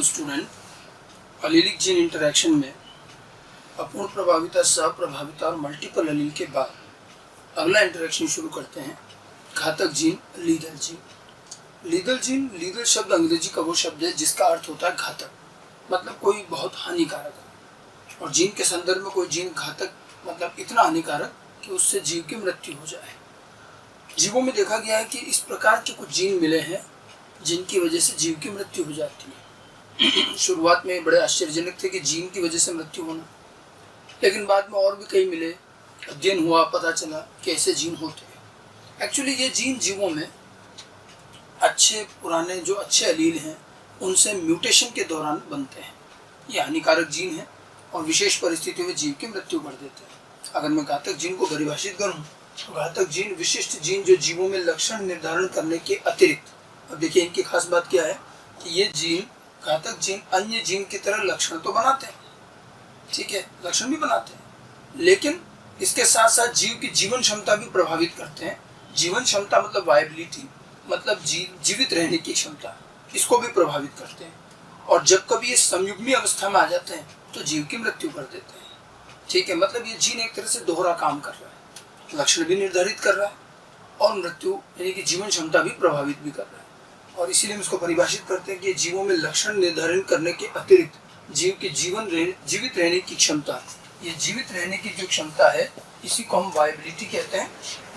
Student, allelic gene interaction में अपूर्ण प्रभाविता, सह-प्रभाविता और मल्टीपल अलील के बाद अगला इंटरेक्शन शुरू करते हैं घातक जीन लीदल जीन। लीदल शब्द अंग्रेजी का वो शब्द है जिसका अर्थ होता है घातक, मतलब कोई बहुत हानिकारक है। और जीन के संदर्भ में कोई जीन घातक मतलब इतना हानिकारक कि उससे जीव की मृत्यु हो जाए। जीवों में देखा गया है कि इस प्रकार के कुछ जीन मिले हैं जिनकी वजह से जीव की मृत्यु हो जाती है। शुरुआत में बड़े आश्चर्यजनक थे कि जीन की वजह से मृत्यु होना, लेकिन बाद में और भी कई मिले, अध्ययन हुआ, पता चला कि ऐसे जीन होते हैं। एक्चुअली ये जीन जीवों में अच्छे पुराने जो अच्छे अलील हैं उनसे म्यूटेशन के दौरान बनते हैं। ये हानिकारक जीन है और विशेष परिस्थितियों में जीव की मृत्यु कर देते हैं। अगर मैं घातक जीन को परिभाषित करूँ तो घातक जीन विशिष्ट जीन जो जीवों में लक्षण निर्धारण करने के अतिरिक्त, अब देखिए इनकी खास बात क्या है कि ये जीन घातक जीन अन्य जीन की तरह लक्षण तो बनाते हैं, ठीक है, लक्षण भी बनाते हैं, लेकिन इसके साथ साथ जीव की जीवन क्षमता भी प्रभावित करते हैं। जीवन क्षमता मतलब वायबिलिटी, मतलब जीवित रहने की क्षमता, इसको भी प्रभावित करते हैं। और जब कभी ये संयुग्मी अवस्था में आ जाते हैं तो जीव की मृत्यु कर देते हैं, ठीक है। मतलब ये जीन एक तरह से दोहरा काम कर रहा है, लक्षण भी निर्धारित कर रहा है और मृत्यु यानी कि जीवन क्षमता भी प्रभावित भी कर रहा है। और इसीलिए हम इसको परिभाषित करते हैं कि जीवों में लक्षण निर्धारण करने के अतिरिक्त जीव की जीवित रहने की क्षमता, ये जीवित रहने की जो क्षमता है इसी को हम वायबिलिटी कहते हैं,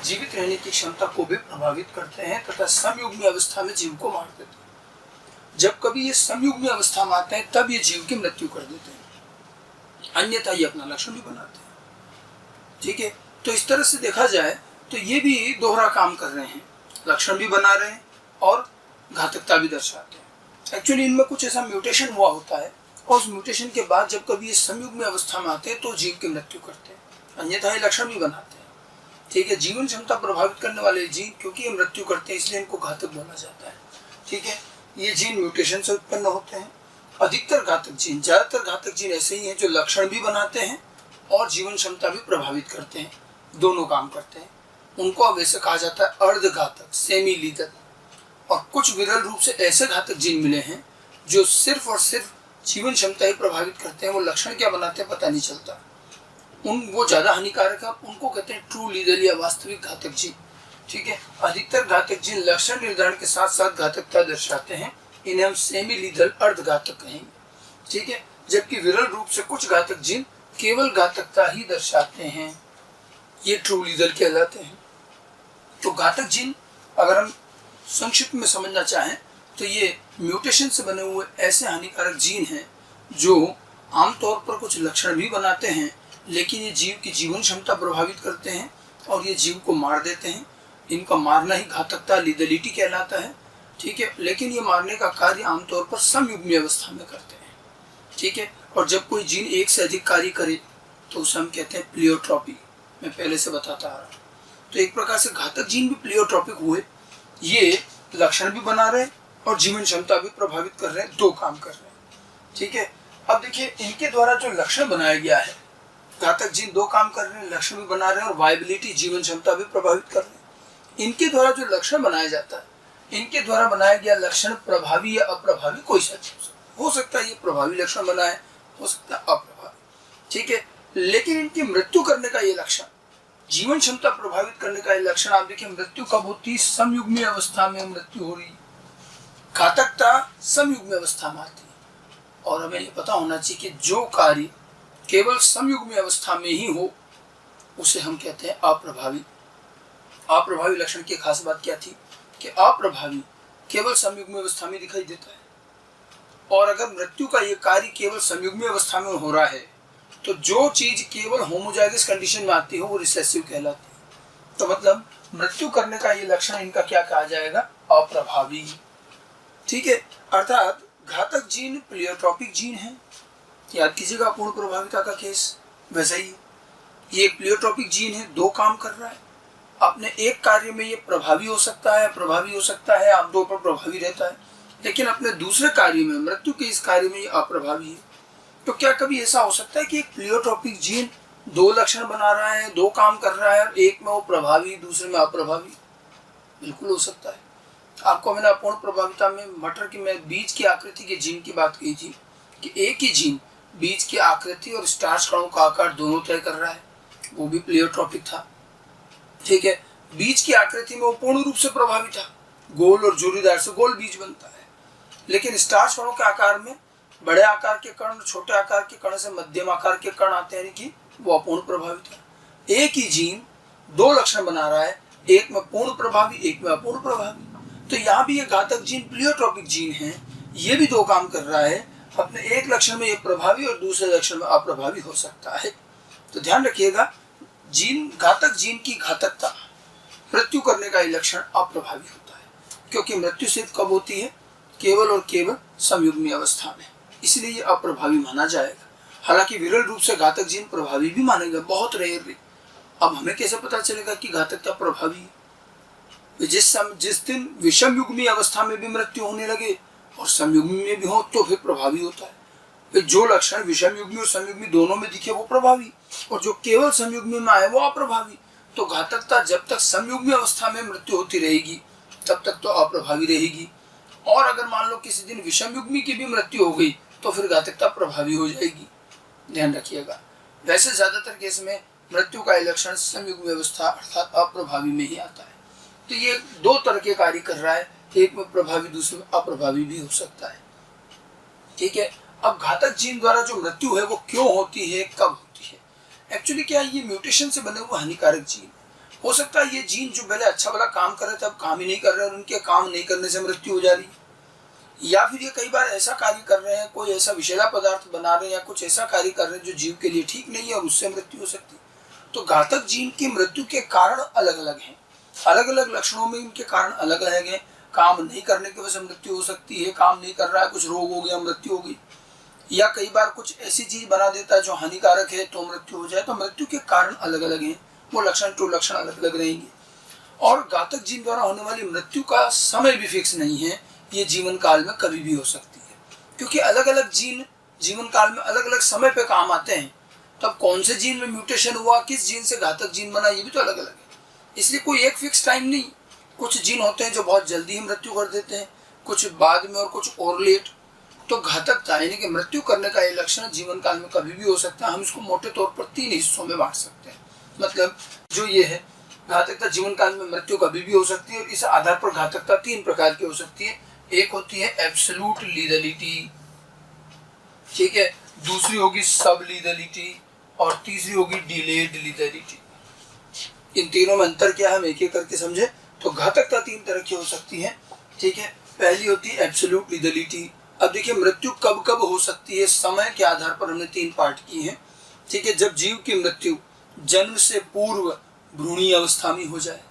जीवित रहने की क्षमता को भी प्रभावित करते हैं तथा समयुग्मी अवस्था में जीव को मार देते हैं। जब कभी ये समयुग्मी अवस्था में आते हैं तब ये जीव की मृत्यु कर देते हैं, अन्यथा ये अपना लक्षण भी बनाते हैं, ठीक है। तो इस तरह से देखा जाए तो ये भी दोहरा काम कर रहे हैं, लक्षण भी बना रहे हैं और घातकता भी दर्शाते हैं। एक्चुअली इनमें कुछ ऐसा म्यूटेशन हुआ होता है और उस म्यूटेशन के बाद जब कभी ये संयुग्मी अवस्था में आते हैं तो जीव की मृत्यु करते हैं, अन्यथा ये लक्षण भी बनाते हैं, ठीक है। जीवन क्षमता प्रभावित करने वाले जीन क्योंकि ये मृत्यु करते हैं इसलिए इनको घातक बोला जाता है, ठीक है। ये जीन म्यूटेशन से उत्पन्न होते हैं। अधिकतर घातक जीन, ज्यादातर घातक जीन ऐसे ही हैं जो लक्षण भी बनाते हैं और जीवन क्षमता भी प्रभावित करते हैं, दोनों काम करते हैं। उनको वैसे कहा जाता है अर्धघातक, सेमी लीदल। और कुछ विरल रूप से ऐसे घातक जीन मिले हैं जो सिर्फ और सिर्फ जीवन क्षमता ही प्रभावित करते हैं, वो लक्षण क्या बनाते हैं पता नहीं चलता, वो ज्यादा हानिकारक है, उनको कहते हैं ट्रू लीदल या वास्तविक घातक जीन, ठीक है। अधिकतर घातक जीन लक्षण निर्धारण के साथ साथ घातकता दर्शाते हैं, इन्हें हम सेमी लीदल अर्धघातक कहेंगे, ठीक है। जबकि विरल रूप से कुछ घातक जीन केवल घातकता ही दर्शाते हैं, ये ट्रू लीदल कहलाते हैं। तो घातक जीन अगर हम संक्षिप्त में समझना चाहें तो ये म्यूटेशन से बने हुए ऐसे हानिकारक जीन हैं जो आमतौर पर कुछ लक्षण भी बनाते हैं, लेकिन ये जीव की जीवन क्षमता प्रभावित करते हैं और ये जीव को मार देते हैं। इनका मारना ही घातकता, लीदलिटी कहलाता है, ठीक है। लेकिन ये मारने का कार्य आमतौर पर समयुग्मी अवस्था में करते हैं, ठीक है। और जब कोई जीन एक से अधिक कार्य करे तो उसे हम कहते हैं प्लियोट्रॉपी, मैं पहले से बताता आ रहा हूँ। तो एक प्रकार से घातक जीन भी प्लियोट्रॉपिक हुए, ये लक्षण भी बना रहे और जीवन क्षमता भी प्रभावित कर रहे हैं, दो काम कर रहे हैं, ठीक है। अब देखिए इनके द्वारा जो लक्षण बनाया गया है, घातक जीन दो काम कर रहे हैं, लक्षण भी बना रहे हैं और वायबिलिटी जीवन क्षमता भी प्रभावित कर रहे हैं। इनके द्वारा जो लक्षण बनाया जाता है, इनके द्वारा बनाया गया लक्षण प्रभावी या अप्रभावी कोई सा हो सकता है, ये प्रभावी लक्षण बनाए, हो सकता है अप्रभावी, ठीक है। लेकिन इनकी मृत्यु करने का ये लक्षण, जीवन क्षमता प्रभावित करने का लक्षण, आप देखिए मृत्यु कब होती है, समयुग्मी अवस्था में मृत्यु हो रही, घातकता समयुग्मी अवस्था में आती है। और हमें ये पता होना चाहिए कि जो कार्य केवल समयुग्मी अवस्था में ही हो उसे हम कहते हैं अप्रभावी। अप्रभावी लक्षण की खास बात क्या थी कि अप्रभावी केवल समयुग्मी अवस्था में दिखाई देता है, और अगर मृत्यु का ये कार्य केवल समयुग्मी अवस्था में हो रहा है तो जो चीज केवल होमोजाइगस कंडीशन में आती हो वो रिसेसिव कहलाती है। तो मतलब मृत्यु करने का ये लक्षण इनका क्या कहा जाएगा, अप्रभावी, ठीक है। अर्थात घातक जीन प्लियोट्रॉपिक जीन है, याद कीजिएगा पूर्ण प्रभाविता का केस वैसा ही, ये एक प्लियोट्रॉपिक जीन है, दो काम कर रहा है। अपने एक कार्य में ये प्रभावी हो सकता है, प्रभावी हो सकता है, आमतौर पर प्रभावी रहता है, लेकिन अपने दूसरे कार्य में, मृत्यु के इस कार्य में ये अप्रभावी है। तो क्या कभी ऐसा हो सकता है कि एक प्लियोट्रॉपिक जीन दो लक्षण बना रहा है, दो काम कर रहा है और एक में वो प्रभावी दूसरे में अप्रभावी? बिल्कुल हो सकता है। आपको मैंने अपूर्ण प्रभाविता में मटर की मैं बीज की आकृति के जीन की बात कही थी कि एक ही जीन बीज की आकृति और स्टार्च कणों का आकार दोनों तय कर रहा है, वो भी प्लेयोट्रॉपिक था। ठीक है, बीज की आकृति में वो पूर्ण रूप से प्रभावी था, गोल और झुर्रीदार से गोल बीज बनता है। लेकिन स्टार्च कणों के आकार में बड़े आकार के कण छोटे आकार के कण से मध्यम आकार के कण आते हैं, कि वो अपूर्ण प्रभावी था। एक ही जीन दो लक्षण बना रहा है, एक में पूर्ण प्रभावी, एक में अपूर्ण प्रभावी। तो यहाँ भी ये घातक जीन प्लियोट्रॉपिक जीन है, ये भी दो काम कर रहा है। अपने एक लक्षण में ये प्रभावी और दूसरे लक्षण में अप्रभावी हो सकता है। तो ध्यान रखिएगा, जीन घातक जीन की घातकता मृत्यु करने का ये लक्षण अप्रभावी होता है, क्योंकि मृत्यु सिर्फ कब होती है, केवल और केवल समयुग्मी अवस्था में, इसलिए ये अप्रभावी माना जाएगा। हालांकि विरल रूप से घातक जीन प्रभावी भी मानेगा, बहुत रेयरली। अब हमें कैसे पता चलेगा कि घातकता प्रभावी है? जिस दिन विषम युग्मी अवस्था में भी मृत्यु होने लगे और समयुग्मी में भी हो तो फिर प्रभावी होता है। फिर जो लक्षण विषम युग्मी और समयुग्मी दोनों में दिखे वो प्रभावी, और जो केवल समयुग्मी में आए वो अप्रभावी। तो घातकता जब तक समयुग्मी अवस्था में मृत्यु होती रहेगी तब तक तो अप्रभावी रहेगी, और अगर मान लो किसी दिन विषम युग्मी की भी मृत्यु हो गई तो फिर घातकता प्रभावी हो जाएगी। ध्यान रखिएगा, वैसे ज्यादातर केस में मृत्यु का लक्षण समयुग्मी अवस्था अर्थात अप्रभावी में ही आता है। तो ये दो तरह के कार्य कर रहा है, एक में प्रभावी दूसरे में अप्रभावी भी हो सकता है। ठीक है, अब घातक जीन द्वारा जो मृत्यु है वो क्यों होती है, कब होती है? एक्चुअली क्या ये म्यूटेशन से बने हुए हानिकारक जीन हो सकता है। ये जीन जो पहले अच्छा भला काम कर रहे थे अब काम ही नहीं कर रहे और उनके काम नहीं करने से मृत्यु हो जा रही है, या फिर ये कई बार ऐसा कार्य कर रहे हैं, कोई ऐसा विषैला पदार्थ बना रहे हैं या कुछ ऐसा कार्य कर रहे हैं जो जीव के लिए ठीक नहीं है और उससे मृत्यु हो सकती है। तो घातक जीन की मृत्यु के कारण अलग अलग हैं, अलग अलग लक्षणों में इनके कारण अलग अलग हैं। काम नहीं करने की वजह से मृत्यु हो सकती है, काम नहीं कर रहा है, कुछ रोग हो गया मृत्यु हो गई, या कई बार कुछ ऐसी चीज बना देता है जो हानिकारक है तो मृत्यु हो जाए। तो मृत्यु के कारण अलग अलग हैं, वो लक्षण टू लक्षण अलग अलग रहेंगे। और घातक जीन द्वारा होने वाली मृत्यु का समय भी फिक्स नहीं है, ये जीवन काल में कभी भी हो सकती है, क्योंकि अलग अलग जीन जीवन काल में अलग अलग समय पे काम आते हैं। तब कौन से जीन में म्यूटेशन हुआ, किस जीन से घातक जीन बना, ये भी तो अलग अलग है। इसलिए कोई एक फिक्स टाइम नहीं। कुछ जीन होते हैं जो बहुत जल्दी ही मृत्यु कर देते हैं, कुछ बाद में और कुछ और लेट। तो घातकता यानी कि मृत्यु करने का ये लक्षण जीवन काल में कभी भी हो सकता है। हम इसको मोटे तौर पर 3 हिस्सों में बांट सकते हैं। मतलब जो ये है, घातकता जीवन काल में मृत्यु कभी भी हो सकती है, और इस आधार पर घातकता 3 प्रकार की हो सकती है। एक होती है एब्सोल्यूट लीथैलिटी, ठीक है, दूसरी होगी सब लीथैलिटी, और तीसरी होगी डिलेड लीथैलिटी। इन तीनों में अंतर क्या है हम एक एक करके समझे। तो घातकता 3 तरह की हो सकती है। ठीक है, पहली होती है एब्सोल्यूट लीथैलिटी। अब देखिए मृत्यु कब कब हो सकती है, समय के आधार पर हमने 3 पार्ट किए हैं। ठीक है, जब जीव की मृत्यु जन्म से पूर्व भ्रूणीय अवस्था में हो जाए,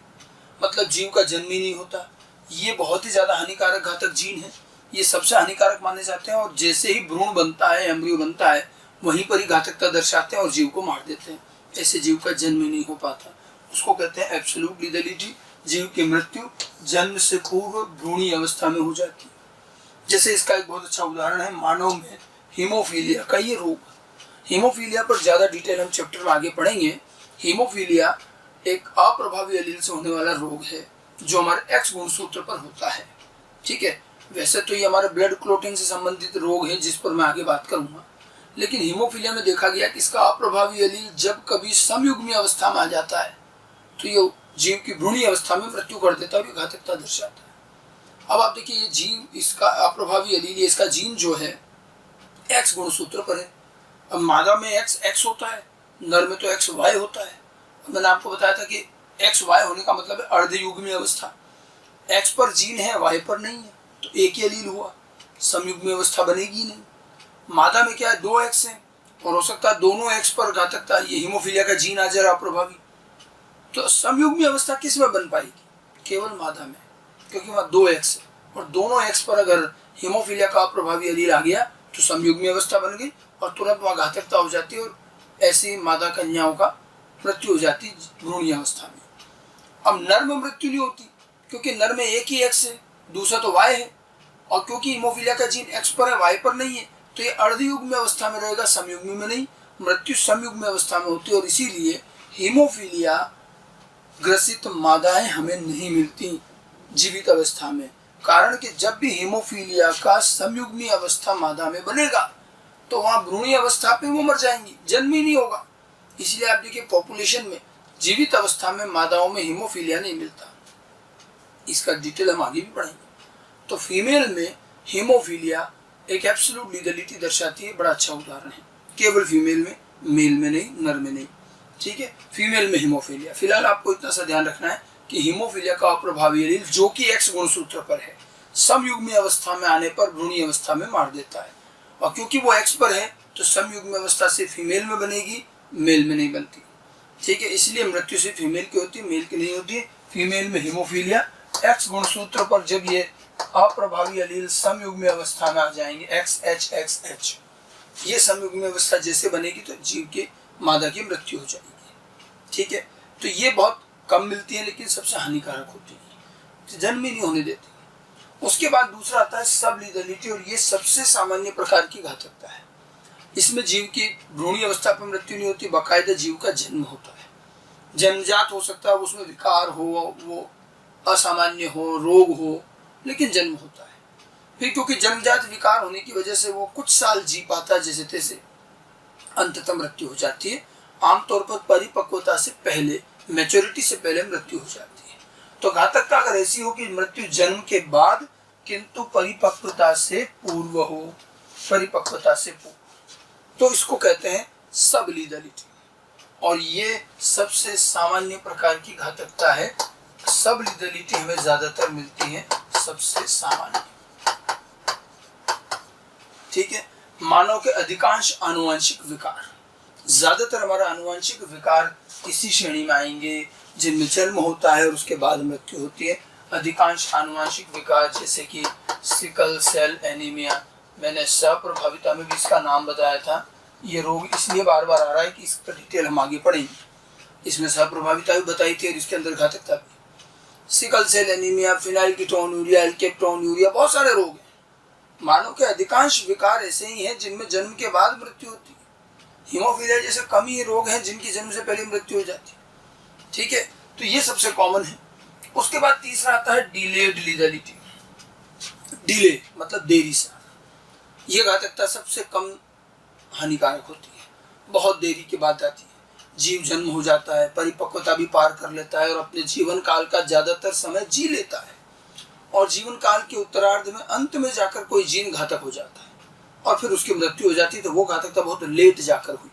मतलब जीव का जन्म ही नहीं होता, ये बहुत ही ज्यादा हानिकारक घातक जीन है, ये सबसे हानिकारक माने जाते हैं। और जैसे ही भ्रूण बनता है, एम्ब्रियो बनता है, वहीं पर ही घातकता दर्शाते हैं और जीव को मार देते हैं। ऐसे जीव का जन्म ही नहीं हो पाता, उसको कहते हैं एब्सोल्यूट लीथैलिटी। जीव की मृत्यु जन्म से पूर्व भ्रूणीय अवस्था में हो जाती है। जैसे इसका एक बहुत अच्छा उदाहरण है मानव में हीमोफीलिया का ये रोग। हीमोफीलिया पर ज्यादा डिटेल हम चैप्टर में आगे पढ़ेंगे। हीमोफीलिया एक अप्रभावी एलील से होने वाला रोग है जो हमारे एक्स गुणसूत्र पर होता है। ठीक है, वैसे तो ये हमारे ब्लड क्लोटिंग से संबंधित रोग है जिस पर मैं आगे बात करूंगा, लेकिन हीमोफीलिया में देखा गया कि इसका अप्रभावी एलील जब कभी समयुग्मी अवस्था में आ जाता है तो ये जीव की भ्रूणीय अवस्था में मृत्यु कर देता है और ये घातकता दर्शाता है। अब आप देखिए ये जीव, इसका अप्रभावी एलील, इसका जीन जो है एक्स गुणसूत्र पर है। अब मादा में एक्स होता है, नर में तो एक्स वाई होता है। मैंने आपको बताया था कि एक्स वाई होने का मतलब है अर्धयुग्मी अवस्था। एक्स पर जीन है, वाई पर नहीं है, तो एक ही एलील हुआ, समयुग्मी अवस्था बनेगी नहीं। मादा में क्या है, 2 एक्स है, और हो सकता है दोनों एक्स पर घातकता, ये हीमोफीलिया का जीन आ जाए अप्रभावी। तो समयुग्मी अवस्था किस में बन पाएगी, केवल मादा में, क्योंकि वहाँ 2 एक्स है, और दोनों एक्स पर अगर हीमोफीलिया का अप्रभावी एलील आ गया तो समयुग्मी अवस्था बन गई और तुरंत वहाँ घातकता हो जाती है और ऐसी मादा कन्याओं का मृत्यु हो जाती भ्रूणीय अवस्था में। अब नर में मृत्यु नहीं होती क्योंकि नर में एक ही एक्स है, दूसरा तो वाई है, और क्योंकि हीमोफीलिया का जीन एक्स पर है वाई पर नहीं है तो ये अर्धयुग्मी अवस्था में रहेगा, समयुग्मी में नहीं। मृत्यु समयुग्मी अवस्था में होती है और इसीलिए हीमोफीलिया ग्रसित मादाएं हमें नहीं मिलती। जीवित अवस्था में। कारण कि जब भी हीमोफीलिया का समयुग्मी अवस्था मादा में बनेगा तो वहां भ्रूणीय अवस्था पे वो मर जाएंगी, जन्म ही नहीं होगा। इसलिए आप देखिए पॉपुलेशन में जीवित अवस्था में मादाओं में हीमोफीलिया नहीं मिलता। इसका डिटेल हम आगे भी पढ़ेंगे। तो फीमेल में हीमोफीलिया एक एब्सोल्यूट लीगलिटी दर्शाती है, बड़ा अच्छा उदाहरण है। केवल फीमेल में, मेल में नहीं, नर में नहीं। ठीक है, फीमेल में हीमोफीलिया। फिलहाल आपको इतना सा ध्यान रखना है कि हीमोफीलिया का अप्रभावी एलील जो कि एक्स गुणसूत्र पर है, समयुग्मी अवस्था में आने पर भ्रूणीय अवस्था में मार देता है। और क्योंकि वो एक्स पर है तो समयुग्मी अवस्था से फीमेल में बनेगी, मेल में नहीं बनती। ठीक है, इसलिए मृत्यु से फीमेल की होती है, मेल की नहीं होती। फीमेल में हीमोफीलिया एक्स गुणसूत्र पर जब ये अप्रभावी एलील समयुग्मी अवस्था में आ जाएंगे, XHXH, ये समयुग्मी अवस्था जैसे बनेगी तो जीव के मादा की मृत्यु हो जाएगी। ठीक है, तो ये बहुत कम मिलती है लेकिन सबसे हानिकारक होती है, तो जन्म ही नहीं होने देती। उसके बाद दूसरा आता है सब लीगलिटी, और ये सबसे सामान्य प्रकार की घातकता है। इसमें जीव की भ्रूणीय अवस्था पर मृत्यु नहीं होती, बाकायदा जीव का जन्म होता है। जन्मजात हो सकता है, उसमें विकार हो, वो असामान्य हो, रोग हो, लेकिन जन्म होता है। फिर क्योंकि जन्मजात विकार होने की वजह से वो कुछ साल जी पाता है जैसे तैसे, अंततः मृत्यु हो जाती है। आमतौर पर परिपक्वता से पहले, मैच्योरिटी से पहले मृत्यु हो जाती है। तो घातकता अगर ऐसी हो कि मृत्यु जन्म के बाद किंतु परिपक्वता से पूर्व हो, परिपक्वता से पूर्व, तो इसको कहते हैं सब लीगलिटी। और ये सबसे सामान्य प्रकार की घातकता है। सब लीगलिटी हमें ज्यादातर मिलती है सबसे सामान्य। ठीक है, मानव के अधिकांश आनुवंशिक विकार, ज्यादातर हमारा आनुवंशिक विकार इसी श्रेणी में आएंगे जिनमें जन्म होता है और उसके बाद मृत्यु होती है। अधिकांश आनुवंशिक विकार जैसे कि सिकल सेल एनीमिया, मैंने सप्रभाविता में भी इसका नाम बताया था। ये रोग इसलिए बार बार आ रहा है कि इसका डिटेल हम आगे पढ़ेंगे। इसमें सप्रभाविता भी बताई थी और इसके अंदर घातकता भी। सिकल सेल एनीमिया, फिनाइलकीटोन्यूरिया, एल्केप्टोन्यूरिया, बहुत सारे रोग हैं। मानव के अधिकांश विकार ऐसे ही हैं जिनमें जन्म के बाद मृत्यु होती है। हीमोफीलिया जैसे कम ही रोग हैं जिनकी जन्म से पहले मृत्यु हो जाती है। ठीक है, तो ये सबसे कॉमन है। उसके बाद तीसरा आता है डिलेड लीगलिटी। डिले मतलब देरी से। ये घातकता सबसे कम हानिकारक होती है, बहुत देरी के बाद आती है। जीव जन्म हो जाता है, परिपक्वता भी पार कर लेता है और अपने जीवन काल का ज्यादातर समय जी लेता है, और जीवन काल के उत्तरार्ध में अंत में जाकर कोई जीन घातक हो जाता है और फिर उसकी मृत्यु हो जाती है। तो वो घातकता बहुत लेट जाकर हुई।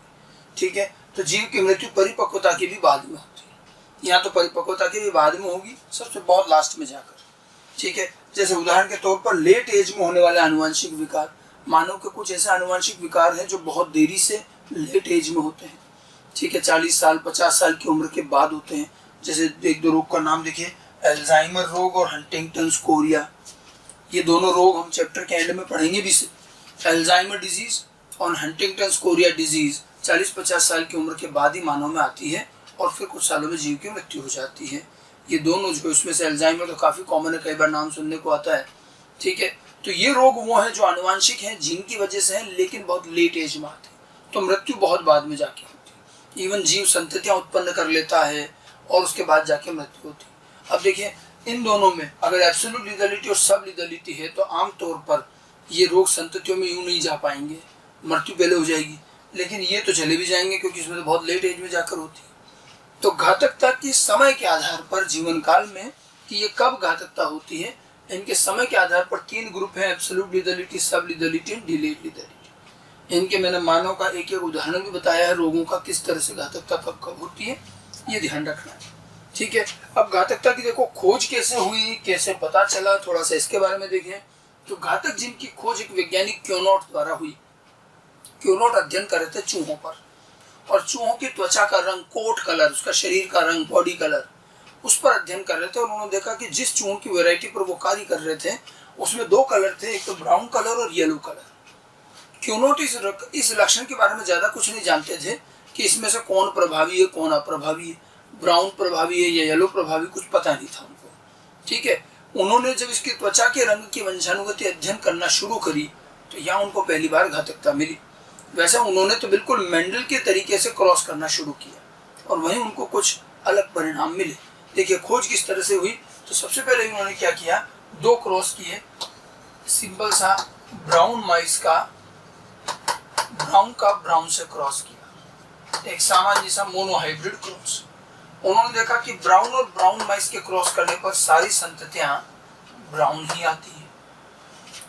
ठीक है, तो जीव की मृत्यु परिपक्वता की भी बाद में होती है। यहाँ तो परिपक्वता की भी बाद में होगी, सबसे बहुत लास्ट में जाकर। ठीक है, जैसे उदाहरण के तौर पर लेट एज में होने वाले आनुवंशिक विकार। मानव के कुछ ऐसे आनुवंशिक विकार हैं जो बहुत देरी से लेट एज में होते हैं। ठीक है, 40 साल 50 साल की उम्र के बाद होते हैं। जैसे एक दो रोग का नाम देखिए, अल्जाइमर रोग और हंटिंगटन्स कोरिया। ये दोनों रोग हम चैप्टर के एंड में पढ़ेंगे भी से। अल्जाइमर डिजीज और हंटिंगटन्स कोरिया डिजीज 40-50 साल की उम्र के बाद ही मानव में आती है और फिर कुछ सालों में जीव की मृत्यु हो जाती है। ये दोनों जो, इसमें से अल्जाइमर तो काफ़ी कॉमन है, कई बार नाम सुनने को आता है। ठीक है, तो ये रोग वो हैं जो आनुवांशिक हैं, जीन की वजह से हैं, लेकिन बहुत लेट एज में आते हैं, तो मृत्यु बहुत बाद में जाके होती है। इवन जीव संततियाँ उत्पन्न कर लेता है और उसके बाद जाके मृत्यु होती है। अब देखिए, इन दोनों में अगर एब्सोल्यूट लीगलिटी और सब लीगलिटी है तो आमतौर पर ये रोग संततियों में यूं नहीं जा पाएंगे, मृत्यु पहले हो जाएगी। लेकिन ये तो चले भी जाएंगे क्योंकि इसमें तो बहुत लेट एज में जाकर होती है। तो घातकता की समय के आधार पर जीवन काल में कि ये कब घातकता होती है, इनके समय के आधार पर 3 ग्रुप हैं, एब्सोल्यूट लीगलिटी, सब लीगलिटी एंड डिलेड लीगलिटी। इनके मैंने मानव का एक एक उदाहरण भी बताया है, रोगों का किस तरह से घातकता कब कब होती है, ये ध्यान रखना है। ठीक है, अब घातकता की देखो खोज कैसे हुई, कैसे पता चला, थोड़ा सा इसके बारे में देखें। तो घातक जीन की खोज एक वैज्ञानिक क्योनोट द्वारा हुई। क्योनोट अध्ययन कर रहे थे चूहों पर, और चूहों की त्वचा का रंग, कोट कलर, उसका शरीर का रंग, बॉडी कलर, उस पर अध्ययन कर रहे थे। और उन्होंने देखा कि जिस चूहों की वैरायटी पर वो कार्य कर रहे थे उसमें 2 कलर थे, एक तो ब्राउन कलर और येलो कलर। क्योनोट इस लक्षण के बारे में ज्यादा कुछ नहीं जानते थे कि इसमें से कौन प्रभावी है कौन अप्रभावी है, ब्राउन प्रभावी है या येलो प्रभावी, कुछ पता नहीं था उनको। ठीक है, उन्होंने जब इसकी त्वचा के रंग की वंशानुगति अध्ययन करना शुरू करी तो यहाँ उनको पहली बार घातकता मिली। वैसे उन्होंने तो बिल्कुल मेंडल के तरीके से क्रॉस करना शुरू किया और वहीं उनको कुछ अलग परिणाम मिले। देखिए खोज किस तरह से हुई। तो सबसे पहले इन्होंने क्या किया, दो क्रॉस किए, सिंपल सा ब्राउन माइस का ब्राउन से क्रॉस किया, एक सामान्य सा मोनोहाइब्रिड क्रॉस। उन्होंने देखा कि ब्राउन और ब्राउन माइस के क्रॉस करने पर सारी संततियां ब्राउन ही आती है,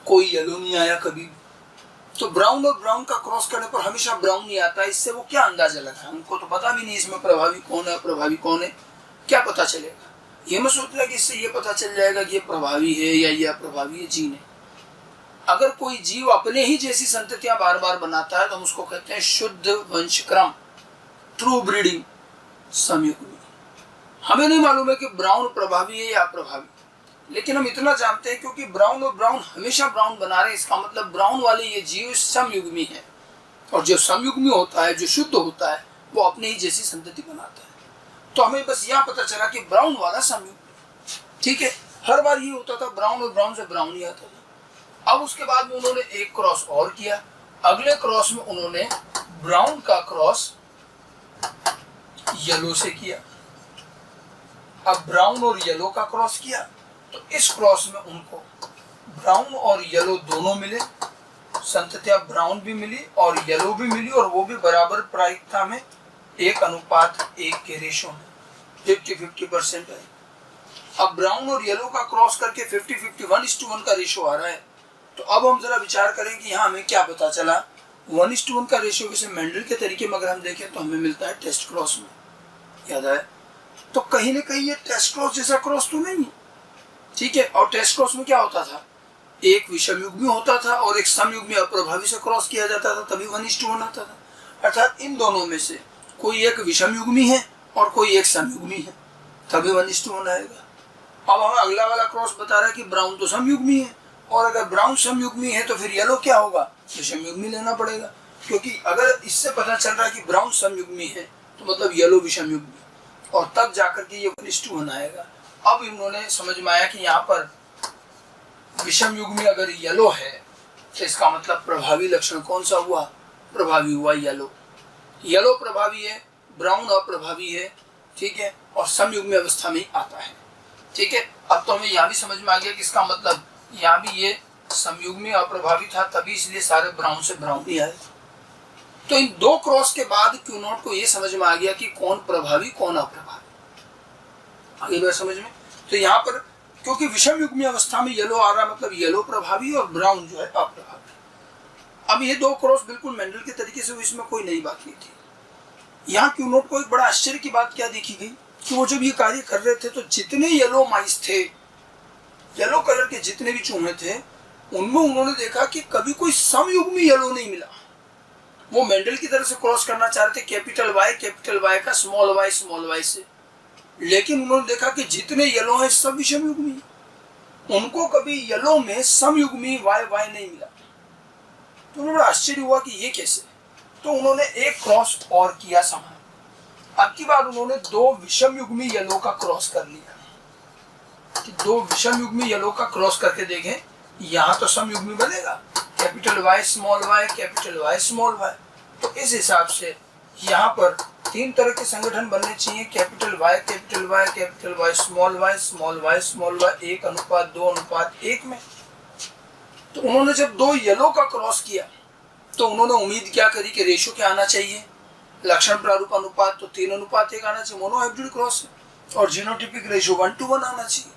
कोई येलो नहीं आया कभी। तो ब्राउन और ब्राउन का क्रॉस करने पर हमेशा ब्राउन ही आता है। इससे वो क्या अंदाजा लगा, उनको तो पता भी नहीं इसमें प्रभावी कौन है अप्रभावी कौन है, क्या पता चलेगा। ये मत सोचना कि इससे ये पता चल जाएगा कि ये प्रभावी है या ये अप्रभावी है, जी नहीं। अगर कोई जीव अपने ही जैसी संततियां बार बार बनाता है तो हम उसको कहते हैं शुद्ध वंशक्रम, ट्रू ब्रीडिंग, समयुग्मी। हमें नहीं मालूम है कि ब्राउन प्रभावी है या अप्रभावी, लेकिन हम इतना जानते हैं क्योंकि ब्राउन और ब्राउन हमेशा ब्राउन बना रहे हैं, इसका मतलब ब्राउन वाले ये जीव समयुग्मी है। और जो समयुग्मी होता है, जो शुद्ध होता है, वो अपने ही जैसी संतति बनाता है। तो हमें बस यहाँ पता चला कि ब्राउन वाला समयुग्मी, ठीक है। हर बार ये होता था, ब्राउन और ब्राउन से ब्राउन ही आता था। अब उसके बाद में उन्होंने एक क्रॉस और किया। अगले क्रॉस में उन्होंने ब्राउन का क्रॉस येलो से किया। अब ब्राउन और येलो का क्रॉस किया, तो इस क्रॉस में उनको ब्राउन और येलो दोनों मिले, संततियां ब्राउन भी मिली और येलो भी मिली, और वो भी बराबर प्रायिकता में 1:1 के रेशो में 50-50% है। अब ब्राउन और येलो का क्रॉस करके 50-50 1:1 का रेशो आ रहा है। तो अब हम जरा विचार करें कि यहाँ हमें क्या पता चला। 1:1 का रेशो वैसे मेंडल के तरीके में अगर हम देखें तो हमें मिलता है टेस्ट क्रॉस में, याद है। तो कहीं ना कहीं ये टेस्ट क्रॉस जैसा क्रॉस तो नहीं है, ठीक है। और टेस्ट क्रॉस में क्या होता था, एक विषमयुग्मी होता था और एक समयुग्मी अप्रभावी से क्रॉस किया जाता था, तभी 1:1 आता था। अर्थात इन दोनों में से कोई एक विषमयुग्मी है और कोई एक समयुग्मी है, तभी 1:1 आएगा। अब हमें अगला वाला क्रॉस बता रहा है कि ब्राउन तो समयुग्मी है, और अगर ब्राउन समयुग्मी है तो फिर येलो क्या होगा, विषमयुग्मी लेना पड़ेगा। क्योंकि अगर इससे पता चल रहा है कि ब्राउन समयुग्मी है तो मतलब येलो विषमयुग्मी, और तब जाकर के ये 1:1 आएगा। अब इन्होंने समझ में आया कि यहाँ पर विषम युग्मी अगर येलो है तो इसका मतलब प्रभावी लक्षण कौन सा हुआ, प्रभावी हुआ येलो। येलो प्रभावी है, ब्राउन अप्रभावी है, ठीक है, और समयुग्मी अवस्था में आता है, ठीक है। अब तो हमें यहाँ भी समझ में आ गया कि इसका मतलब यहाँ भी ये समयुग्मी अप्रभावी था, तभी इसलिए सारे ब्राउन से ब्राउन ही आए। तो इन दो क्रॉस के बाद क्यू नॉट को ये समझ में आ गया कि कौन प्रभावी कौन अप्रभावी, आगे बात समझ में। तो यहाँ पर क्योंकि विषम युग्मी अवस्था में येलो आ रहा है, मतलब येलो प्रभावी और ब्राउन जो है अप्रभावी। अब ये दो क्रॉस बिल्कुल मेंडल के तरीके से, इसमें कोई नई बात नहीं थी। यहाँ क्यू नॉट को एक बड़ा आश्चर्य की बात क्या देखी गई कि वो जब ये कार्य कर रहे थे तो जितने येलो माइस थे, येलो कलर के जितने भी चूहे थे, उनमें उन्होंने देखा कि कभी कोई समयुग्मी येलो नहीं मिला। वो मेंडल की तरह से क्रॉस करना चाह रहे थे, कैपिटल वाई का स्मॉल वाई से, लेकिन उन्होंने देखा कि जितने येलो हैं सब विषम युग्मी, उनको कभी येलो में समयुग्मी वाई नहीं मिला। तो उन्हें बड़ा आश्चर्य हुआ कि ये कैसे। तो उन्होंने एक क्रॉस और किया समान। अब की बार उन्होंने दो विषम युग्मी येलो का क्रॉस कर लिया कि दो विषम युग्मी येलो का क्रॉस करके देखें, यहाँ तो समयुग्मी बनेगा, कैपिटल वाई स्मॉल वाई। तो इस हिसाब से यहाँ पर तीन तरह के संगठन बनने चाहिए, कैपिटल वाई स्मॉल वाई 1:2:1 में। तो उन्होंने जब दो येलो का क्रॉस किया तो उन्होंने उम्मीद क्या करी कि रेशो क्या आना चाहिए, लक्षण प्रारूप अनुपात तो 3:1 आना चाहिए, मोनोहाइब्रिड क्रॉस है, और जीनोटिपिक रेशो 1:1 आना चाहिए,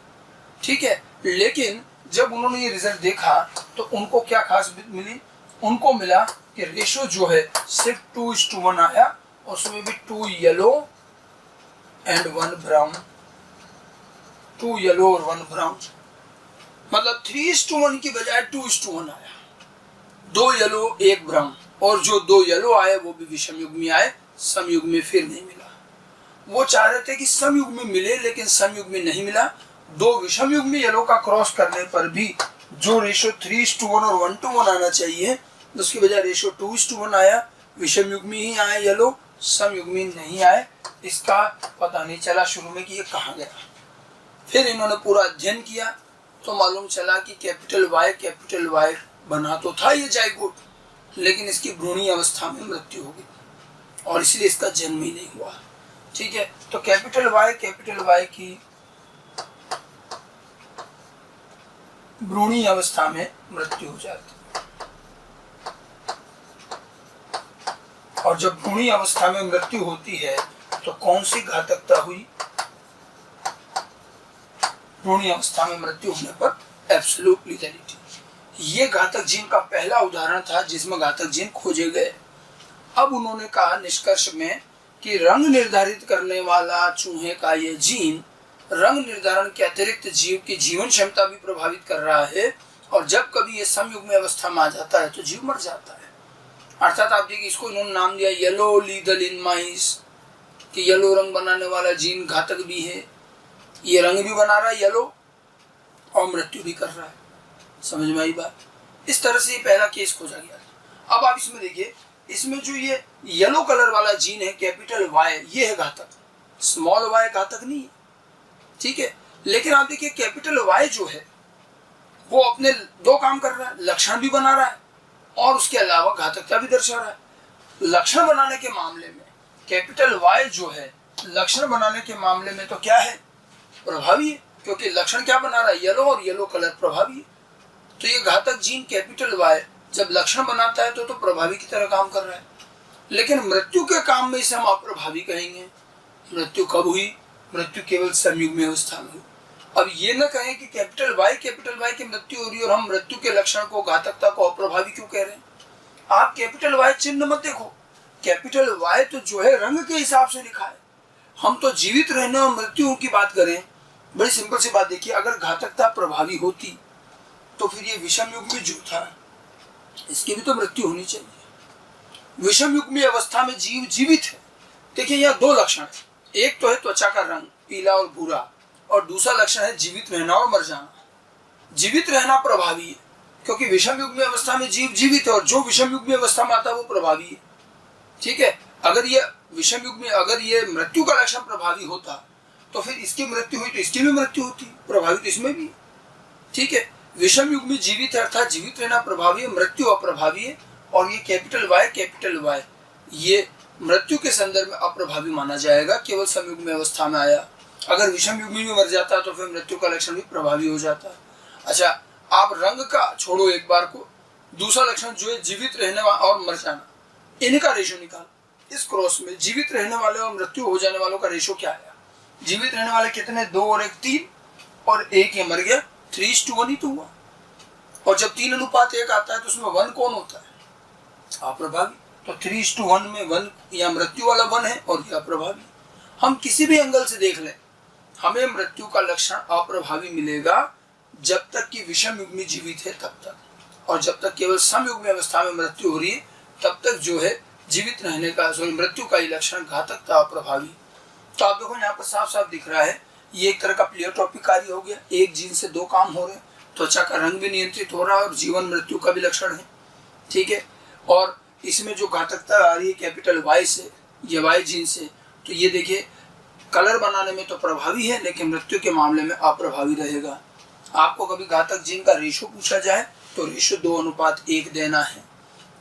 ठीक है। लेकिन जब उन्होंने ये रिजल्ट देखा तो उनको क्या खास मिली, उनको मिला कि रेशो जो है सिर्फ 2:1 आया, उसमें भी 2 येलो एंड 1 ब्राउन, 2 येलो और 1 ब्राउन, मतलब 3:1 की बजाय 2:1 आया, 2 येलो 1 ब्राउन, और जो 2 येलो आए वो भी विषम युग्मी आए, समयुग्मी फिर नहीं मिला। वो चाह रहे थे कि समयुग्मी मिले, लेकिन समयुग्मी नहीं मिला। 2 विषम युग्मी येलो का क्रॉस करने पर भी जो रेशो 3:1 और 1:1 आना चाहिए, उसकी बजाय रेशो 2:1 आया, विषम युग्मी ही आए येलो, समयुग्मी नहीं आए। इसका पता नहीं चला शुरू में कि ये कहाँ गया। फिर इन्होंने पूरा अध्ययन किया तो मालूम चला कि कैपिटल वाई बना तो था ये जाइगोट, लेकिन इसकी भ्रूणीय अवस्था में मृत्यु हो गई और इसलिए इसका जन्म ही नहीं हुआ, ठीक है। तो कैपिटल वाई की भ्रूणीय अवस्था में मृत्यु हो जाती है। और जब भ्रूणीय अवस्था में मृत्यु होती है तो कौन सी घातकता हुई? भ्रूणीय अवस्था में मृत्यु होने पर एब्सोल्यूट लीथैलिटी। ये घातक जीन का पहला उदाहरण था जिसमें घातक जीन खोजे गए। अब उन्होंने कहा निष्कर्ष में कि रंग निर्धारित करने वाला चूहे का ये जीन रंग निर्धारण के अतिरिक्त जीव की जीवन क्षमता भी प्रभावित कर रहा है, और जब कभी ये समयुग्मी अवस्था में आ जाता है तो जीव मर जाता है। अर्थात आप देखिए, इसको इन्होंने नाम दिया येलो लीथल इन माइस, कि येलो रंग बनाने वाला जीन घातक भी है। ये रंग भी बना रहा है येलो और मृत्यु भी कर रहा है। समझ में आई बात? इस तरह से ये पहला केस खोजा गया। अब आप इसमें देखिए, इसमें जो ये येलो कलर वाला जीन है कैपिटल वाई, ये है घातक। स्मॉल वाई घातक नहीं है, ठीक है। लेकिन आप देखिए कैपिटल वाई जो है वो अपने दो काम कर रहा है, लक्षण भी बना रहा है और उसके अलावा घातकता भी दर्शा रहा है। लक्षण बनाने के मामले में कैपिटल वाई जो है लक्षण बनाने के मामले में तो क्या है? प्रभावी है, क्योंकि लक्षण क्या बना रहा है? येलो, और येलो कलर प्रभावी है। तो ये घातक जीन कैपिटल वाई जब लक्षण बनाता है तो प्रभावी की तरह काम कर रहा है। लेकिन मृत्यु के काम में इसे हम अप्रभावी कहेंगे। मृत्यु कब हुई? मृत्यु केवल संयुग्मी अवस्था में हुई। अब ये न कहें कि कैपिटल वाई की मृत्यु हो रही है और हम मृत्यु के लक्षण को, घातकता को अप्रभावी क्यों कह रहे हैं? आप कैपिटल वाई चिन्ह मत देखो। कैपिटल वाई तो जो है रंग के हिसाब से लिखा है। हम तो जीवित रहने और मृत्यु की बात करें। बड़ी सिंपल सी बात देखिए, अगर घातकता प्रभावी होती तो फिर ये विषम युग्मी जो था इसकी भी तो मृत्यु होनी चाहिए। विषम युग्मी अवस्था में जीव जीवित है। देखिए यहाँ दो लक्षण है, एक तो है त्वचा का रंग पीला और भूरा, और दूसरा लक्षण है जीवित रहना और मर जाना। जीवित रहना प्रभावी है क्योंकि विषम युग्मी अवस्था में जीव जीवित है, और जो विषम युग्मी अवस्था में आता है वो प्रभावी है, ठीक है। अगर ये विषम युग्मी, अगर ये मृत्यु का लक्षण प्रभावी होता तो फिर इसकी मृत्यु हुई तो इसकी भी मृत्यु होती, प्रभावी तो इसमें भी, ठीक है। विषम युग्मी जीवित है अर्थात जीवित रहना प्रभावी है, मृत्यु अप्रभावी है। और ये कैपिटल वाई ये मृत्यु के संदर्भ में अप्रभावी माना जाएगा, केवल समयुग्मी अवस्था में आया। अगर विषम युग्मी में मर जाता तो फिर मृत्यु का लक्षण भी प्रभावी हो जाता। अच्छा, आप रंग का छोड़ो एक बार को, दूसरा लक्षण जो है जीवित रहने और मर जाना, इनका रेशो निकाल। इस क्रॉस में जीवित रहने वाले और मृत्यु हो जाने वालों का रेशो क्या आया? जीवित रहने वाले कितने? 2 और 1 3, और एक ये मर गया, 3:1 ही तो हुआ। और जब 3:1 आता है तो उसमें 1 कौन होता है? अप्रभावी। तो 3:1 में 1 या मृत्यु वाला 1 है और यह अप्रभावी। हम किसी भी एंगल से देख लें, हमें मृत्यु का लक्षण अप्रभावी मिलेगा जब तक कि विषम युग्मी जीवित है तब तक, और जब तक केवल समयुग्मी अवस्था में मृत्यु हो रही है तब तक जो है जीवित रहने का, मृत्यु का ही लक्षण घातकता अप्रभावी। तो आप देखो यहाँ पर साफ साफ दिख रहा है, ये एक तरह का प्लियोट्रोपिक कार्य हो गया। एक जीन से दो काम हो रहे हैं, त्वचा का रंग भी नियंत्रित हो रहा है और जीवन मृत्यु का भी लक्षण है, ठीक है। और इसमें जो घातकता आ रही है कैपिटल वाई से, ये वाई जीन से, तो ये देखिए कलर बनाने में तो प्रभावी है लेकिन मृत्यु के मामले में अप्रभावी रहेगा। आपको कभी घातक जीन का रेशो पूछा जाए तो रेशो 2:1 देना है।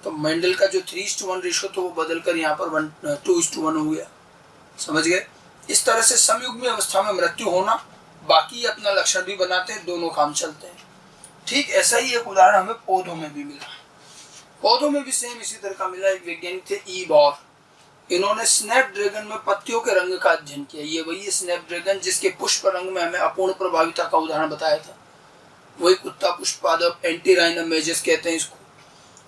तो मेंडल का जो 3:1 रेशो तो वो बदल कर यहाँ पर 2:1 हो गया। समझ गए? इस तरह से समयुग्मी अवस्था में मृत्यु होना, बाकी अपना लक्षण भी बनाते हैं, दोनों काम चलते हैं। ठीक ऐसा ही एक उदाहरण हमें पौधों में भी मिला। पौधों में भी सेम इसी तरह का मिला। एक वैज्ञानिक थे ई बॉर, इन्होंने स्नैपड्रैगन में पत्तियों के रंग का अध्ययन किया। ये वही स्नैपड्रैगन जिसके पुष्प रंग में हमें अपूर्ण प्रभाविता का उदाहरण बताया था, वही कुत्ता पुष्पादप, एंटीराइनम मेजस कहते हैं इसको।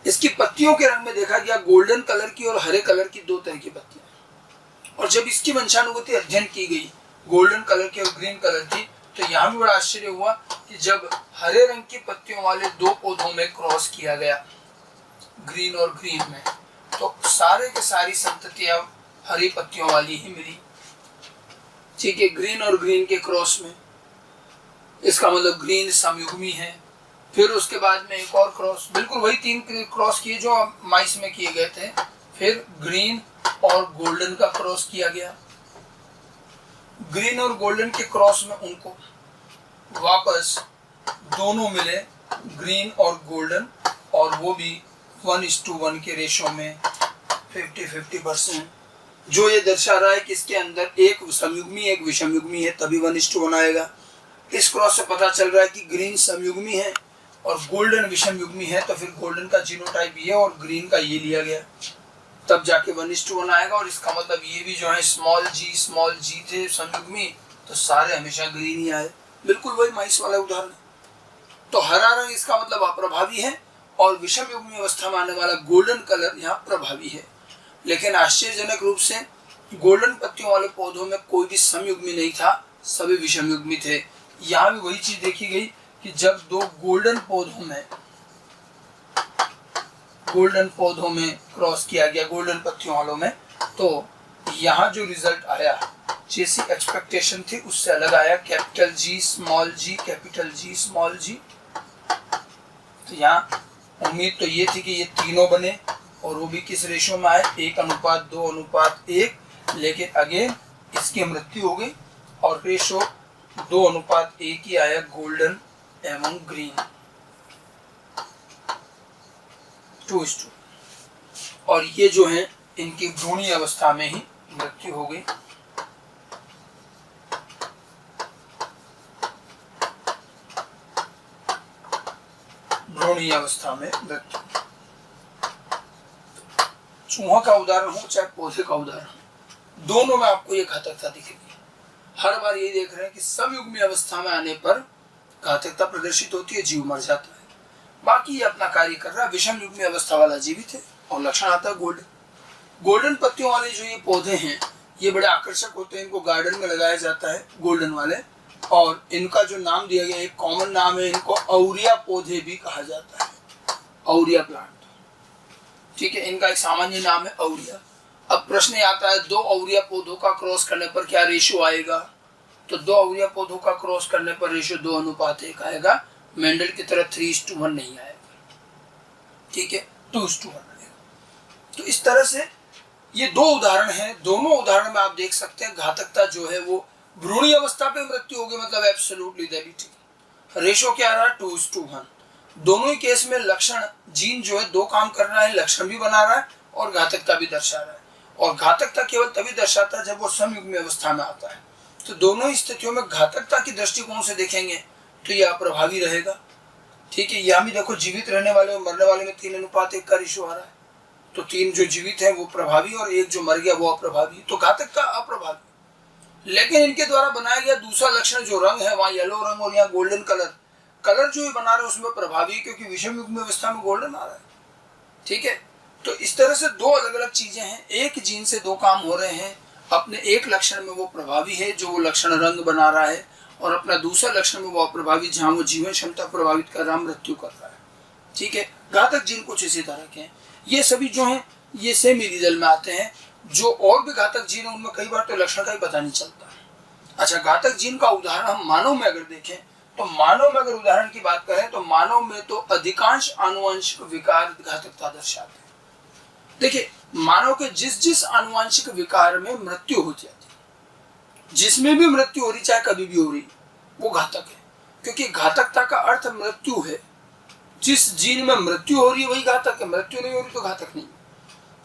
इसकी पत्तियों के रंग में देखा गया गोल्डन कलर की और हरे कलर की 2 तरह की पत्तियां। और जब इसकी वंशानुगति अध्ययन की गई गोल्डन कलर की और ग्रीन कलर की, तो यहाँ भी बड़ा आश्चर्य हुआ कि जब हरे रंग की पत्तियों वाले 2 पौधों में क्रॉस किया गया, ग्रीन और ग्रीन में, तो सारे के सारी संततियां हरी पत्तियों वाली ही मिली। ठीक है, ग्रीन और ग्रीन के क्रॉस में, इसका मतलब ग्रीन समयुग्मी है। फिर उसके बाद में एक और क्रॉस, बिल्कुल वही 3 क्रॉस किए जो माइस में किए गए थे। फिर ग्रीन और गोल्डन का क्रॉस किया गया। ग्रीन और गोल्डन के क्रॉस में उनको वापस दोनों मिले, ग्रीन और गोल्डन, और वो भी 1:1 के रेशो में 50-50%, जो ये दर्शा रहा है कि इसके अंदर एक समयुग्मी एक विषमयुग्मी है, तभी 1:1 आएगा। इस क्रॉस से पता चल रहा है कि ग्रीन समयुग्मी है और गोल्डन विषम युग्मी है, तो फिर गोल्डन का जीनोटाइप ये और ग्रीन का ये लिया गया, तब जाके 1:1 आएगा। और इसका मतलब ये भी जो है स्मॉल जी थे समयुग्मी, तो सारे हमेशा ग्रीन ही आए। बिल्कुल वही माइस वाला उदाहरण। तो हरा रंग इसका मतलब अप्रभावी है और विषम युग्मी अवस्था में आने वाला गोल्डन कलर यहाँ प्रभावी है। लेकिन आश्चर्यजनक रूप से गोल्डन पत्तियों वाले पौधों में कोई भी समयुग्मी नहीं था, सभी विषम युग्मी थे। यहाँ भी वही चीज देखी गई कि जब दो गोल्डन पौधों में क्रॉस किया गया, गोल्डन पत्तियों वालों में, तो यहाँ जो रिजल्ट आया जैसी एक्सपेक्टेशन थी उससे अलग आया। कैपिटल जी स्मॉल जी, कैपिटल जी स्मॉल जी। तो यहाँ उम्मीद तो ये थी कि ये तीनों बने और वो भी किस रेशो में आए, 1:2:1, लेकिन अगेन इसकी मृत्यु हो गई और रेशो 2:1 ही आया, गोल्डन एवं ग्रीन 2:2। और ये जो है इनकी भ्रूणीय अवस्था में ही मृत्यु हो गई। भ्रूणीय अवस्था में मृत्यु। चूहा का उदाहरण हो चाहे पौधे का उदाहरण हो, दोनों में आपको ये घातकता दिखेगी। हर बार ये देख रहे हैं कि समयुग्मी अवस्था में आने पर घातकता प्रदर्शित होती है, जीव मर जाता है। बाकी ये अपना कार्य कर रहा है। विषम युग्मी अवस्था वाला जीवित है और लक्षण आता है गोल्डन पत्तियों वाले जो ये पौधे हैं ये बड़े आकर्षक होते हैं, इनको गार्डन में लगाया जाता है गोल्डन वाले। और इनका जो नाम दिया गया, एक कॉमन नाम है, इनको औरिया पौधे भी कहा जाता है, औरिया प्लांट। ठीक है, इनका एक सामान्य नाम है औरिया। अब प्रश्न ये आता है, 2 औरिया पौधों का क्रॉस करने पर क्या रेशियो आएगा? तो 2 औरिया पौधों का क्रॉस करने पर रेशियो 2:1 आएगा। मेंडल की तरह 3:1 नहीं आएगा। ठीक है, 2:1 आएगा। तो इस तरह से ये 2 उदाहरण हैं। दोनों उदाहरण में आप देख सकते हैं घातकता जो है वो भ्रूणीय अवस्था पे मृत्यु होगी, मतलब एब्सोल्युटली ठीक। रेशियो क्या रहा? 2:1। दोनों ही केस में लक्षण जीन जो है 2 काम कर रहा है, लक्षण भी बना रहा है और घातकता भी दर्शा रहा है। और घातकता केवल तभी दर्शाता है जब वो समयुग्मी अवस्था में आता है। तो दोनों ही स्थितियों में घातकता की दृष्टिकोण से देखेंगे तो यह अप्रभावी रहेगा। ठीक है, यहाँ भी देखो जीवित रहने वाले और मरने वाले में 3:1 का रेशियो आ रहा है। तो 3 जो जीवित है वो प्रभावी और 1 जो मर गया वो अप्रभावी। तो घातकता अप्रभावी। लेकिन इनके द्वारा बनाया गया दूसरा लक्षण जो रंग है, वहाँ येलो रंग और यहाँ गोल्डन कलर जो बना रहे हैं उसमें प्रभावी, क्योंकि विषम युग्मी अवस्था में गोल्डन आ रहा है। ठीक है, तो इस तरह से 2 अलग अलग चीजें हैं। एक जीन से 2 काम हो रहे हैं। अपने एक लक्षण में वो प्रभावी है जो वो लक्षण रंग बना रहा है, और अपना दूसरा लक्षण में वो अप्रभावी जहाँ वो जीवन क्षमता प्रभावित कर रहा है, मृत्यु कर रहा है। ठीक है, घातक जीन कुछ इसी तरह के हैं। ये सभी जो हैं ये सेम ही रिजल्ट में आते हैं। जो और भी घातक जीन है उनमें कई बार तो लक्षण का ही पता नहीं चलता। अच्छा, घातक जीन का उदाहरण हम मानव में अगर देखें तो मानव में अगर उदाहरण की बात करें तो मानव में तो अधिकांश आनुवंशिक विकार घातकता दर्शाते हैं। देखिए, मानव के जिस आनुवंशिक विकार में मृत्यु हो जाती है, जिसमें भी मृत्यु हो रही चाहे कभी भी हो रही, वो घातक है। क्योंकि घातकता का अर्थ मृत्यु है। जिस जीन में मृत्यु हो रही है वही घातक है, मृत्यु नहीं हो रही तो घातक नहीं।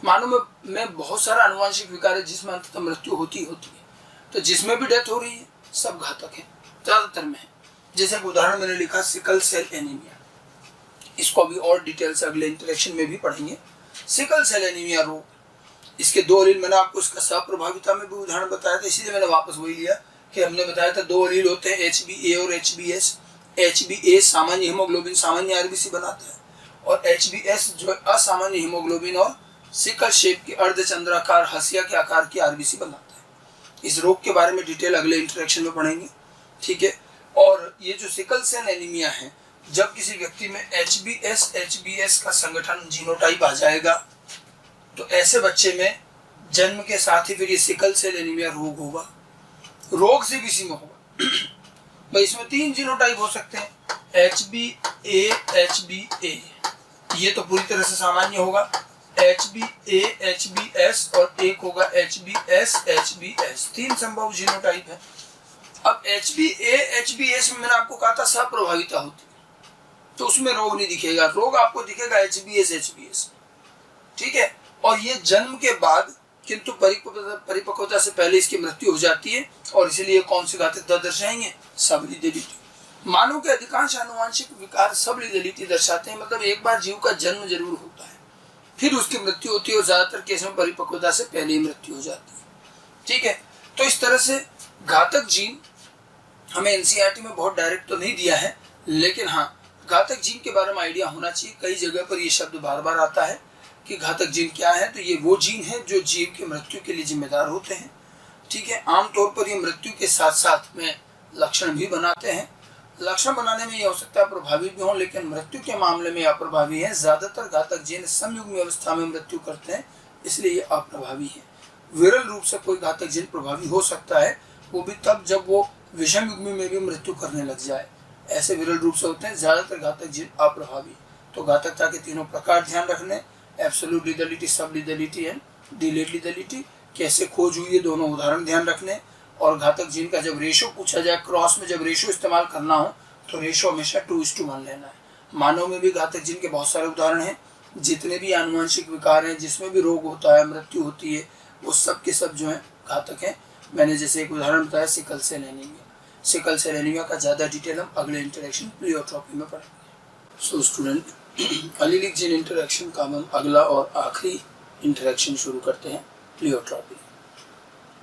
मानव में बहुत सारा आनुवंशिक विकार है जिसमें अंततः मृत्यु होती है। तो जिसमें भी डेथ हो रही है सब घातक है, ज्यादातर में है। जैसे एक उदाहरण मैंने लिखा सिकल सेल एनीमिया, इसको अभी और डिटेल से अगले इंटरेक्शन में भी पढ़ेंगे। सिकल सेल एनीमिया रोग, इसके 2 एलील मैंने आपको इसका सप्रभाविता में भी उदाहरण बताया था, इसीलिए मैंने वापस वही लिया कि हमने बताया था 2 एलील होते हैं, HbA और HbS। HbA सामान्य हीमोग्लोबिन सामान्य आरबीसी बनाता है, और HbS जो असामान्य हीमोग्लोबिन और सिकल शेप की अर्धचंद्राकार हसिया के आकार की आरबीसी बनाता है। इस रोग के बारे में डिटेल अगले इंटरेक्शन में पढ़ेंगे। ठीक है, और ये जो सिकल सेल एनीमिया है, जब किसी व्यक्ति में HbS का संगठन जीनोटाइप आ जाएगा तो ऐसे बच्चे में जन्म के साथ ही फिर ये सिकल सेल एनीमिया रोग होगा। रोग से किसी में होगा भाई, इसमें 3 जीनोटाइप हो सकते हैं, HbA HbA, ये तो पूरी तरह से सामान्य होगा, HbA HbS और एक होगा HbS HbS। 3 संभव जीनोटाइप है। अब HbA HbS में मैंने आपको कहा था सप्रभाविता होती है, तो उसमें रोग नहीं दिखेगा, रोग आपको दिखेगा HbS HbS। ठीक है, और ये जन्म के बाद किंतु परिपक्वता से पहले इसकी मृत्यु हो जाती है, और इसीलिए कौन सी घातक दर दर्शाएंगे? सबलीडेलिटी। मानव के अधिकांश आनुवांशिक विकार सबलीडेलिटी दर्शाते हैं, मतलब एक बार जीव का जन्म जरूर होता है, फिर उसकी मृत्यु होती है, और ज्यादातर केस में परिपक्वता से पहले ही मृत्यु हो जाती है। ठीक है, तो इस तरह से घातक जीन हमें एनसीईआरटी में बहुत डायरेक्ट तो नहीं दिया है, लेकिन हाँ घातक जीन के बारे में आइडिया होना चाहिए। कई जगह पर ये शब्द बार बार आता है कि घातक जीन क्या है, तो ये वो जीन है जो जीव की मृत्यु के लिए जिम्मेदार होते हैं। ठीक है, आमतौर पर ये मृत्यु के साथ साथ में लक्षण भी बनाते हैं। लक्षण बनाने में ये हो सकता है प्रभावी भी हो, लेकिन मृत्यु के मामले में अप्रभावी है। ज्यादातर घातक जीन संयुग्मी अवस्था में मृत्यु करते हैं, इसलिए ये अप्रभावी है। विरल रूप से कोई घातक जीन प्रभावी हो सकता है, वो भी तब जब वो विषम युग्मी में भी मृत्यु करने लग जाए, ऐसे विरल रूप से होते हैं। ज्यादातर घातक जीन अप्रभावी। तो घातकता के तीनों प्रकार ध्यान रखने, एब्सोल्यूट लीथैलिटी, सब लीथैलिटी एंड डिलेड लीथैलिटी। कैसे खोज हुई है दोनों उदाहरण ध्यान रखने, और घातक जीन का जब रेशो पूछा जाए, क्रॉस में जब रेशो इस्तेमाल करना हो तो रेशो हमेशा 2:1 लेना है। मानव में भी घातक जीन के बहुत सारे उदाहरण हैं। जितने भी आनुवंशिक विकार हैं, जिसमें भी रोग होता है, मृत्यु होती है, वो सब के सब जो है घातक हैं। मैंने जैसे एक उदाहरण बताया sickle cell anaemia. Sickle cell anaemia का ज़्यादा डिटेल हम अगले इंटरेक्शन प्लियोट्रॉपी में पढ़ेंगे। So student, allelic gene interaction का हम अगला और आखिरी इंटरेक्शन शुरू करते हैं, प्लियोट्रॉपी।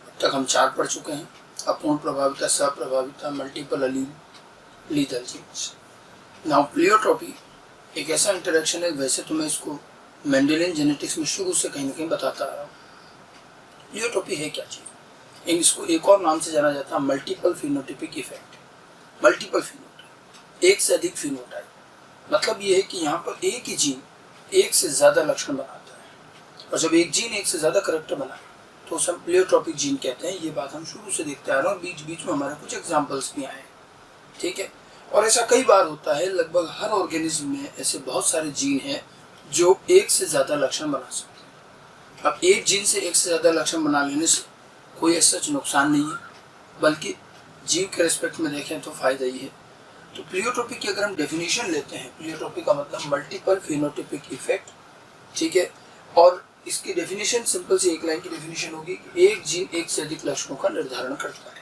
अब तक हम 4 पढ़ चुके हैं, अपूर्ण प्रभाविता, सप्रभाविता, multiple allele, lethal genes. Now pleiotropy एक ऐसा इंटरेक्शन है, वैसे तो मैं इसको मेंडेलियन जेनेटिक्स में शुरू से कहीं ना कहीं बताता आ रहा हूँ। प्लियोट्रॉपी है क्या चीज़? इसको एक और नाम से जाना जाता है multiple phenotypic effect. Multiple phenotype, एक से अधिक फिनोटाइप, मतलब ये है कि यहाँ पर एक ही जीन एक से ज़्यादा लक्षण बनाता है, और जब एक जीन एक से ज़्यादा करैक्टर बनाए तो उसे हम प्लियोट्रॉपिक जीन कहते हैं। ये बात हम शुरू से देखते आ रहे हैं, और बीच बीच में हमारे कुछ एग्जाम्पल्स भी आए। ठीक है, और ऐसा कई बार होता है, लगभग हर ऑर्गेनिज्म में ऐसे बहुत सारे जीन हैं जो एक से ज़्यादा लक्षण बना सकते हैं। अब एक जीन से एक से ज़्यादा लक्षण बना लेने से कोई ऐसा नुकसान नहीं है, बल्कि जीव के रेस्पेक्ट में देखें तो फायदा ही है। तो प्लियोट्रॉपी की अगर हम डेफिनेशन लेते हैं, प्लियोट्रॉपी का मतलब मल्टीपल फिनोटाइपिक इफेक्ट। ठीक है, और इसकी डेफिनेशन सिंपल सी एक लाइन की डेफिनेशन होगी कि एक जीन एक से अधिक लक्षणों का निर्धारण करता है।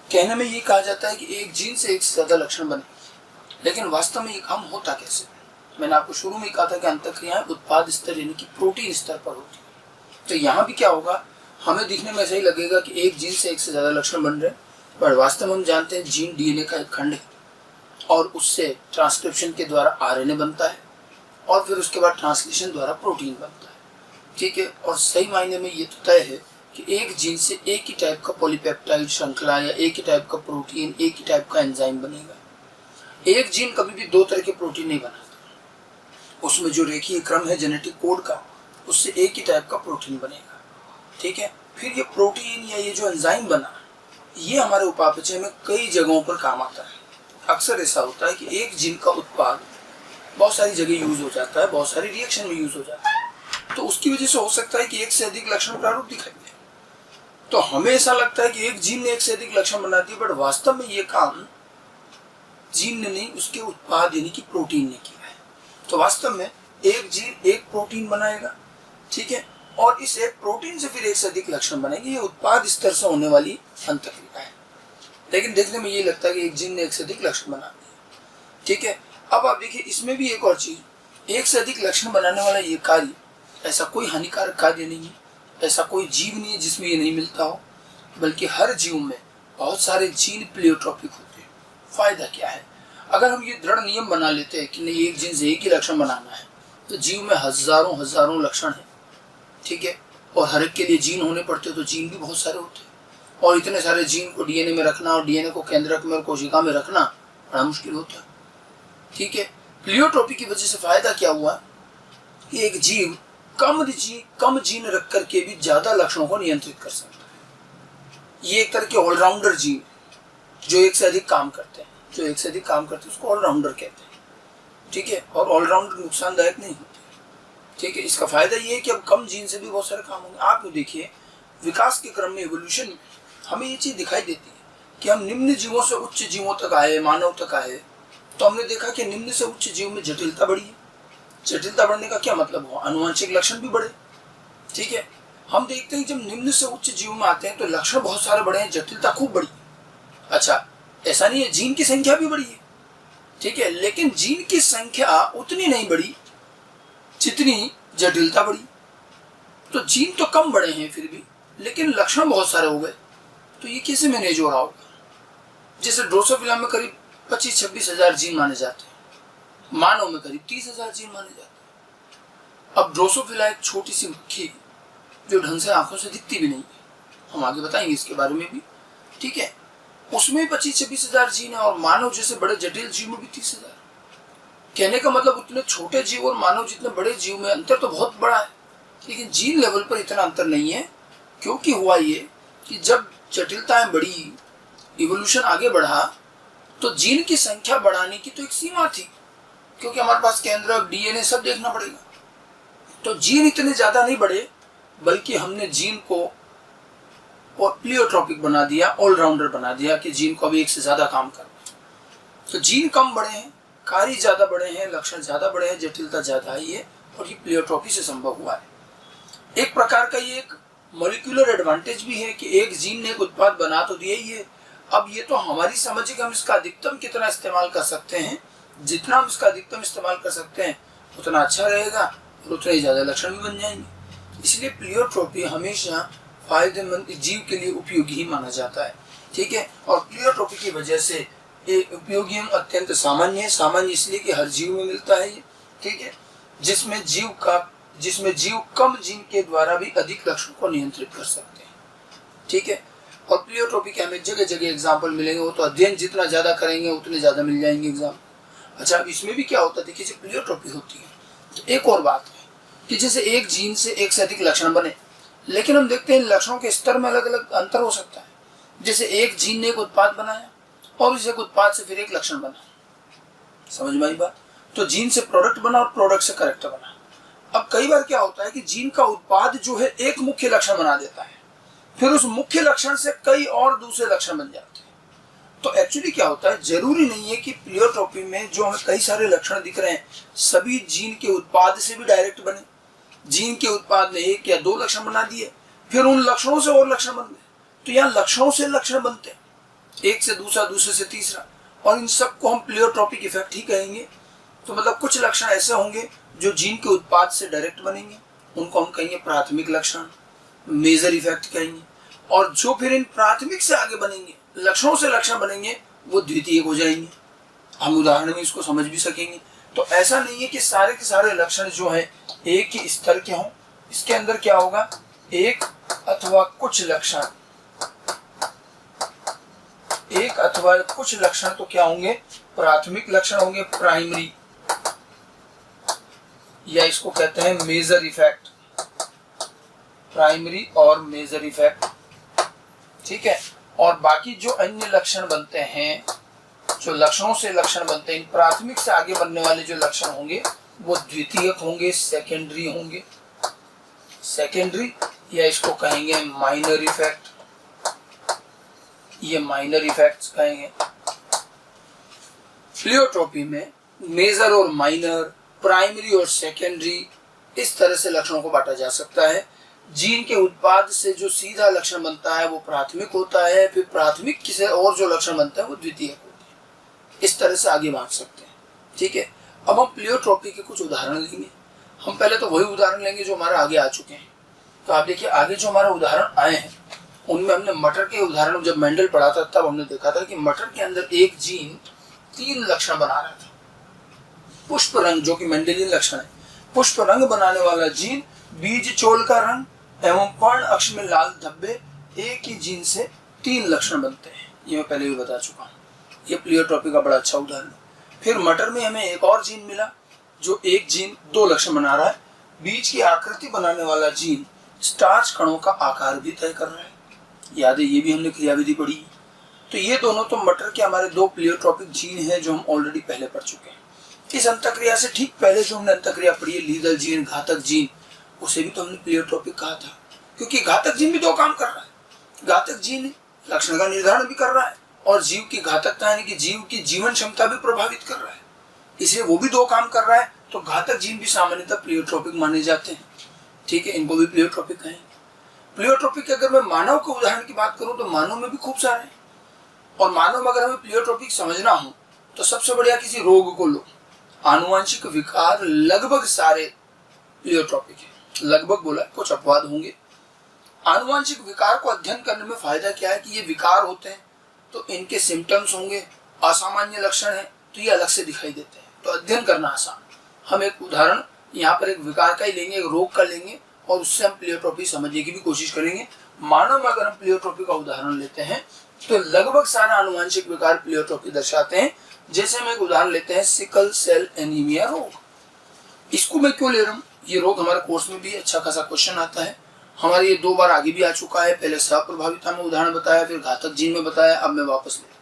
कहने में ये कहा जाता है कि एक जीन से एक से ज़्यादा लक्षण बने, लेकिन वास्तव में ये काम होता कैसे? मैंने आपको शुरू में कहा था कि अंतःक्रियाएं उत्पाद स्तर यानी कि प्रोटीन स्तर पर होती है। तो यहाँ भी क्या होगा, हमें दिखने में ऐसा ही लगेगा कि एक जीन से एक से ज़्यादा लक्षण बन रहे हैं, पर वास्तव में हम जानते हैं जीन डीएनए का एक खंड है, और उससे ट्रांसक्रिप्शन के द्वारा आरएनए बनता है, और फिर उसके बाद ट्रांसलेशन द्वारा प्रोटीन बनता है। ठीक है, और सही मायने में ये तो तय है कि एक जीन से एक ही टाइप का पॉलीपेप्टाइड श्रृंखला या एक ही टाइप का प्रोटीन, एक ही टाइप का एंजाइम बनेगा। एक जीन कभी भी 2 तरह के प्रोटीन नहीं बनाता, उसमें जो रेखीय क्रम है जेनेटिक कोड का, उससे एक ही टाइप का प्रोटीन बनेगा। ठीक है, फिर ये प्रोटीन या ये जो एंजाइम बना, ये हमारे उपापचय में कई जगहों पर काम आता है। अक्सर ऐसा होता है कि एक जीन का उत्पाद बहुत सारी जगह यूज हो जाता है, बहुत सारी रिएक्शन में यूज हो जाता है, तो उसकी वजह से हो सकता है कि एक से अधिक लक्षण प्रारूप दिखाई दे। तो हमें ऐसा लगता है कि एक जीन ने एक से अधिक लक्षण बना दिए, बट वास्तव में ये काम जीन ने नहीं, उसके उत्पाद यानी कि प्रोटीन ने किया है। तो वास्तव में एक जीन एक प्रोटीन बनाएगा, ठीक है, और इस एक प्रोटीन से फिर एक से अधिक लक्षण बनेंगे। ये उत्पाद स्तर से होने वाली अंतःक्रिया है, लेकिन देखने में ये लगता है कि एक जीन ने एक से अधिक लक्षण बना दिए। ठीक है, अब आप देखिए इसमें भी एक और चीज, एक से अधिक लक्षण बनाने वाला ये कार्य ऐसा कोई हानिकारक कार्य नहीं है, ऐसा कोई जीव नहीं है जिसमें ये नहीं मिलता हो, बल्कि हर जीव में बहुत सारे जीन प्लियोट्रॉपिक होते हैं। फायदा क्या है? अगर हम ये दृढ़ नियम बना लेते हैं कि नहीं एक जीन से एक ही लक्षण बनाना है, तो जीव में हजारों हजारों लक्षण है। ठीक है, और हर एक के लिए जीन होने पड़ते, तो जीन भी बहुत सारे होते हैं, और इतने सारे जीन को डीएनए में रखना और डीएनए को केंद्रक में और कोशिका में रखना बड़ा मुश्किल होता है। ठीक है, प्लियोट्रॉपी की वजह से फायदा क्या हुआ कि एक जीव कम जीन रख करके भी ज्यादा लक्षणों को नियंत्रित कर सकता है। ये एक तरह के ऑलराउंडर जीन जो एक से अधिक काम करते हैं, उसको ऑलराउंडर कहते हैं। ठीक है, और ऑलराउंडर नुकसानदायक नहीं होते। ठीक है, इसका फायदा ये है कि अब कम जीन से भी बहुत सारे काम होंगे। आप देखिए विकास के क्रम में, एवोल्यूशन में हमें ये चीज दिखाई देती है कि हम निम्न जीवों से उच्च जीवों तक आए, मानव तक आए, तो हमने देखा कि निम्न से उच्च जीव में जटिलता बढ़ी है। जटिलता बढ़ने का क्या मतलब हुआ? आनुवंशिक लक्षण भी बढ़े। ठीक है, हम देखते हैं जब निम्न से उच्च जीव में आते हैं तो लक्षण बहुत सारे बड़े हैं, जटिलता खूब बड़ी है। अच्छा, ऐसा नहीं है, जीन की संख्या भी बड़ी है, ठीक है, लेकिन जीन की संख्या उतनी नहीं बड़ी जितनी जटिलता बड़ी। तो जीन तो कम बड़े हैं फिर भी, लेकिन लक्षण बहुत सारे हो गए, तो ये कैसे मैनेज हो रहा होगा? जैसे ड्रोसोफिला में करीब 25-26 हजार जीन माने जाते हैं, मानव में करीब 30 हजार जीन माने जाते हैं। अब ड्रोसोफिला एक छोटी सी मक्खी जो ढंग से आंखों से दिखती भी नहीं है, हम आगे बताएंगे इसके बारे में भी, ठीक है, उसमें 25-26 हजार जीन है, और मानव जैसे बड़े जटिल जीव में भी 30 हजार। कहने का मतलब उतने छोटे जीव और मानव जितने बड़े जीव में अंतर तो बहुत बड़ा है, लेकिन जीन लेवल पर इतना अंतर नहीं है। क्योंकि हुआ ये कि जब जटिलताएं बढ़ी, इवोल्यूशन आगे बढ़ा, तो जीन की संख्या बढ़ाने की तो एक सीमा थी, क्योंकि हमारे पास केंद्रक, डीएनए सब देखना पड़ेगा। तो जीन इतने ज्यादा नहीं बढ़े, बल्कि हमने जीन को प्लियोट्रॉपिक बना दिया, ऑलराउंडर बना दिया कि जीन को अभी एक से ज्यादा काम करना। तो जीन कम बड़े हैं, कार्य ज्यादा बड़े हैं, लक्षण ज्यादा बड़े हैं, जटिलता ज्यादा आई है, और ये प्लियोट्रॉपी से संभव हुआ है। एक प्रकार का ये एक मॉलिक्यूलर एडवांटेज भी है कि एक जीन ने एक उत्पाद बना तो दिया ही है। अब ये तो हमारी समझ है कि हम इसका अधिकतम कितना इस्तेमाल कर सकते हैं, जितना हम इसका अधिकतम इस्तेमाल कर सकते हैं उतना अच्छा रहेगा और उतने ही ज्यादा लक्षण भी बन जाएंगे। इसलिए प्लियोट्रॉपी हमेशा फायदेमंद जीव के लिए उपयोगी ही माना जाता है, ठीक है। और प्लियोट्रॉपी की वजह से ये उपयोगी अत्यंत सामान्य है। सामान्य इसलिए कि हर जीव में मिलता है ये, ठीक है, जिसमें जीव कम जीन के द्वारा भी अधिक लक्षण को नियंत्रित कर सकते हैं, ठीक है। और प्लियोट्रॉपी के हमें जगह जगह एग्जाम्पल मिलेंगे, वो तो अध्ययन जितना ज्यादा करेंगे उतने ज्यादा मिल जाएंगे एग्जाम्पल। अच्छा, अब इसमें भी क्या होता है, देखिए जब प्लियोट्रॉपी होती है तो एक और बात है कि जैसे एक जीन से एक से अधिक लक्षण बने, लेकिन हम देखते हैं लक्षणों के स्तर में अलग अलग अंतर हो सकता है। जैसे एक जीन ने एक उत्पाद बनाया और उस एक उत्पाद से फिर एक लक्षण बना, समझ में आई बात? तो जीन से प्रोडक्ट बना और प्रोडक्ट से करेक्टर बना। अब कई बार क्या होता है कि जीन का उत्पाद जो है एक मुख्य लक्षण बना देता है, फिर उस मुख्य लक्षण से कई और दूसरे लक्षण बन जाते हैं। तो एक्चुअली क्या होता है, जरूरी नहीं है कि प्लियोट्रॉपी में जो हमें कई सारे लक्षण दिख रहे हैं सभी जीन के उत्पाद से भी डायरेक्ट बने। जीन के उत्पाद ने एक या दो लक्षण बना दिए, फिर उन लक्षणों से और लक्षण बन गए। तो यहाँ लक्षणों से लक्षण बनते हैं, एक से दूसरा, दूसरे से तीसरा, और इन सबको हम प्लियोट्रॉपिक इफेक्ट ही कहेंगे। तो मतलब कुछ लक्षण ऐसे होंगे जो जीन के उत्पाद से डायरेक्ट बनेंगे, उनको हम कहेंगे प्राथमिक लक्षण, मेजर इफेक्ट कहेंगे। और जो फिर इन प्राथमिक से आगे बनेंगे, लक्षणों से लक्षण बनेंगे, वो द्वितीयक हो जाएंगे। हम उदाहरण में इसको समझ भी सकेंगे। तो ऐसा नहीं है कि सारे के सारे लक्षण जो है एक ही स्तर के हों। इसके अंदर क्या होगा, एक अथवा कुछ लक्षण, एक अथवा कुछ लक्षण तो क्या होंगे, प्राथमिक लक्षण होंगे, प्राइमरी, या इसको कहते हैं मेजर इफेक्ट, प्राइमरी और मेजर इफेक्ट, ठीक है। और बाकी जो अन्य लक्षण बनते हैं, जो लक्षणों से लक्षण बनते हैं, इन प्राथमिक से आगे बनने वाले जो लक्षण होंगे वो द्वितीयक होंगे, सेकेंडरी होंगे, सेकेंडरी, या इसको कहेंगे माइनर इफेक्ट, ये माइनर इफेक्ट्स कहेंगे। प्लियोट्रॉपी में मेजर और माइनर, प्राइमरी और सेकेंडरी, इस तरह से लक्षणों को बांटा जा सकता है। जीन के उत्पाद से जो सीधा लक्षण बनता है वो प्राथमिक होता है, फिर प्राथमिक से और जो लक्षण बनता है वो द्वितीयक होता है। इस तरह से आगे बांट सकते हैं, ठीक है। अब हम प्लियोट्रॉपी के कुछ उदाहरण लेंगे। हम पहले तो वही उदाहरण लेंगे जो हमारे आगे आ चुके हैं। तो आप देखिए आगे जो हमारे उदाहरण आए हैं उनमें हमने मटर के उदाहरण, जब मेंडल पढ़ा था तब हमने देखा था कि मटर के अंदर एक जीन 3 लक्षण बना रहा था। पुष्प रंग, जो कि मेंडेलियन लक्षण है, पुष्प रंग बनाने वाला जीन, बीज चोल का रंग एवं पर्ण अक्ष में लाल धब्बे, एक ही जीन से 3 लक्षण बनते हैं। ये मैं पहले भी बता चुका हूँ। ये प्लियोट्रॉपी का बड़ा अच्छा उदाहरण है। फिर मटर में हमें एक और जीन मिला जो एक जीन 2 लक्षण बना रहा है। बीज की आकृति बनाने वाला जीन स्टार्च कणों का आकार भी तय कर रहा है। याद है, ये भी हमने क्रियाविधि पढ़ी। तो ये दोनों तो मटर के हमारे 2 प्लियोट्रॉपिक जीन हैं जो हम ऑलरेडी पहले पढ़ चुके हैं। इस अंतःक्रिया से ठीक पहले जो हमने अंतःक्रिया पढ़ी है, लीदल जीन, घातक जीन, उसे भी तो हमने प्लियोट्रॉपिक कहा था, क्योंकि घातक जीन भी 2 काम कर रहा है। घातक जीन लक्षण का निर्धारण भी कर रहा है और जीव की घातकता यानी कि जीव की जीवन क्षमता भी प्रभावित कर रहा है, इसलिए वो भी 2 काम कर रहा है। तो घातक जीन भी सामान्यतः प्लियोट्रॉपिक माने जाते हैं, ठीक है, इनको भी प्लियोट्रॉपिक कहें। प्लियोट्रोपी के अगर मैं मानव के उदाहरण की बात करूं तो मानव में भी खूब सारे हैं, और मानव में अगर हमें प्लियोट्रोपिक समझना हो तो सबसे बढ़िया किसी रोग को लो। आनुवांशिक विकार लगभग सारे प्लियोट्रोपिक है, लगभग बोला, कुछ अपवाद होंगे। आनुवांशिक विकार को अध्ययन करने में फायदा क्या है कि ये विकार होते हैं तो इनके सिम्टम्स होंगे, असामान्य लक्षण है तो ये अलग से दिखाई देते हैं, तो अध्ययन करना आसान। हम एक उदाहरण यहाँ पर एक विकार का ही लेंगे, एक रोग का लेंगे, और उससे हम प्लियोट्रोपी समझने की भी कोशिश करेंगे। मानव में अगर हम प्लियोट्रोपी का उदाहरण लेते हैं तो लगभग सारे आनुवांशिक विकार प्लियोट्रोपी दर्शाते हैं। जैसे हम एक उदाहरण लेते हैं सिकल सेल एनीमिया रोग। इसको मैं क्यों ले रहा हूँ, ये रोग हमारे कोर्स में भी अच्छा खासा क्वेश्चन आता है, हमारे ये 2 बार आगे भी आ चुका है। पहले सप्रभाविता में उदाहरण बताया, फिर घातक जीन में बताया, अब मैं वापस ले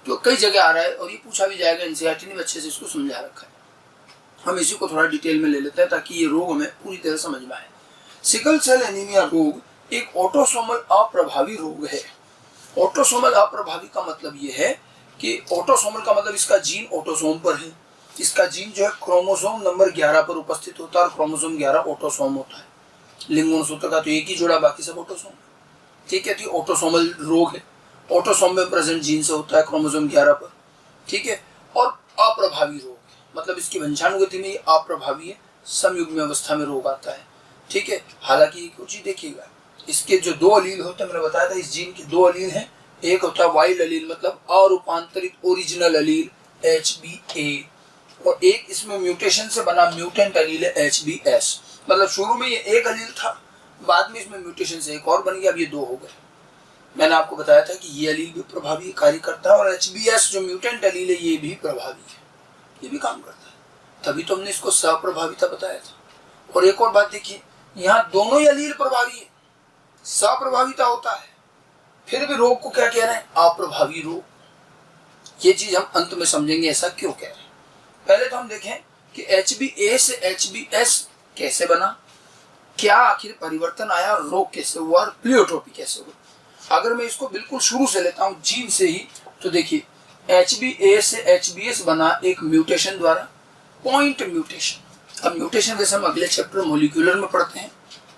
तो कई जगह आ रहा है और ये पूछा भी जाएगा। एनसीईआरटी ने अच्छे से इसको समझा रखा है, हम इसी को थोड़ा डिटेल में ले लेते हैं ताकि ये रोग हमें पूरी तरह समझ में आए। सिकल सेल एनीमिया रोग एक ऑटोसोमल अप्रभावी रोग है। ऑटोसोमल अप्रभावी का मतलब ये है कि ऑटोसोमल का मतलब इसका जीन ऑटोसोम पर है, इसका जीन जो है क्रोमोसोम नंबर 11 पर उपस्थित होता है, और क्रोमोसोम 11 ऑटोसोम होता है। लिंगोनसूत्र का तो एक ही जोड़ा, बाकी सब ऑटोसोम, ठीक है। तो ऑटोसोमल रोग है, ऑटोसोम में प्रेजेंट जीन से होता है क्रोमोसोम 11 पर, ठीक है। और अप्रभावी रोग मतलब इसकी वंशानुगति में ये अप्रभावी है, समयुग्म अवस्था में रोग आता है, ठीक है। हालांकि कुछ ही देखिएगा, इसके जो 2 अलील होते हैं, मैंने बताया था इस जीन के 2 अलील हैं। एक होता है वाइल्ड अलील मतलब अरूपांतरित ओरिजिनल अलील HBA, और एक इसमें म्यूटेशन से बना म्यूटेंट अलील है HBS। मतलब शुरू में ये एक अलील था, बाद में इसमें म्यूटेशन से एक और बन गया, अब ये 2 हो गए। मैंने आपको बताया था कि ये अलील भी प्रभावी कार्य करता है, और HBS जो म्यूटेंट अलील है ये भी प्रभावी है, ये भी काम करता है, तभी तो हमने इसको सप्रभाविता बताया था। और एक और बात देखिए, यहाँ दोनों ही अलील प्रभावी है, सप्रभाविता होता है, फिर भी रोग को क्या कह रहे हैं, अप्रभावी रोग। ये चीज हम अंत में समझेंगे ऐसा क्यों कह रहे हैं। पहले तो हम देखें कि HBA से HBS कैसे बना, क्या आखिर परिवर्तन आया, रोग कैसे हुआ, और प्लियोट्रोपी कैसे हुआ। अगर मैं इसको बिल्कुल शुरू से लेता हूँ जीन से ही, तो देखिए HBA से HBS बना एक म्यूटेशन द्वारा, पॉइंट म्यूटेशन। अब म्यूटेशन वैसे हम अगले चैप्टर मॉलिक्यूलर में पढ़ते हैं,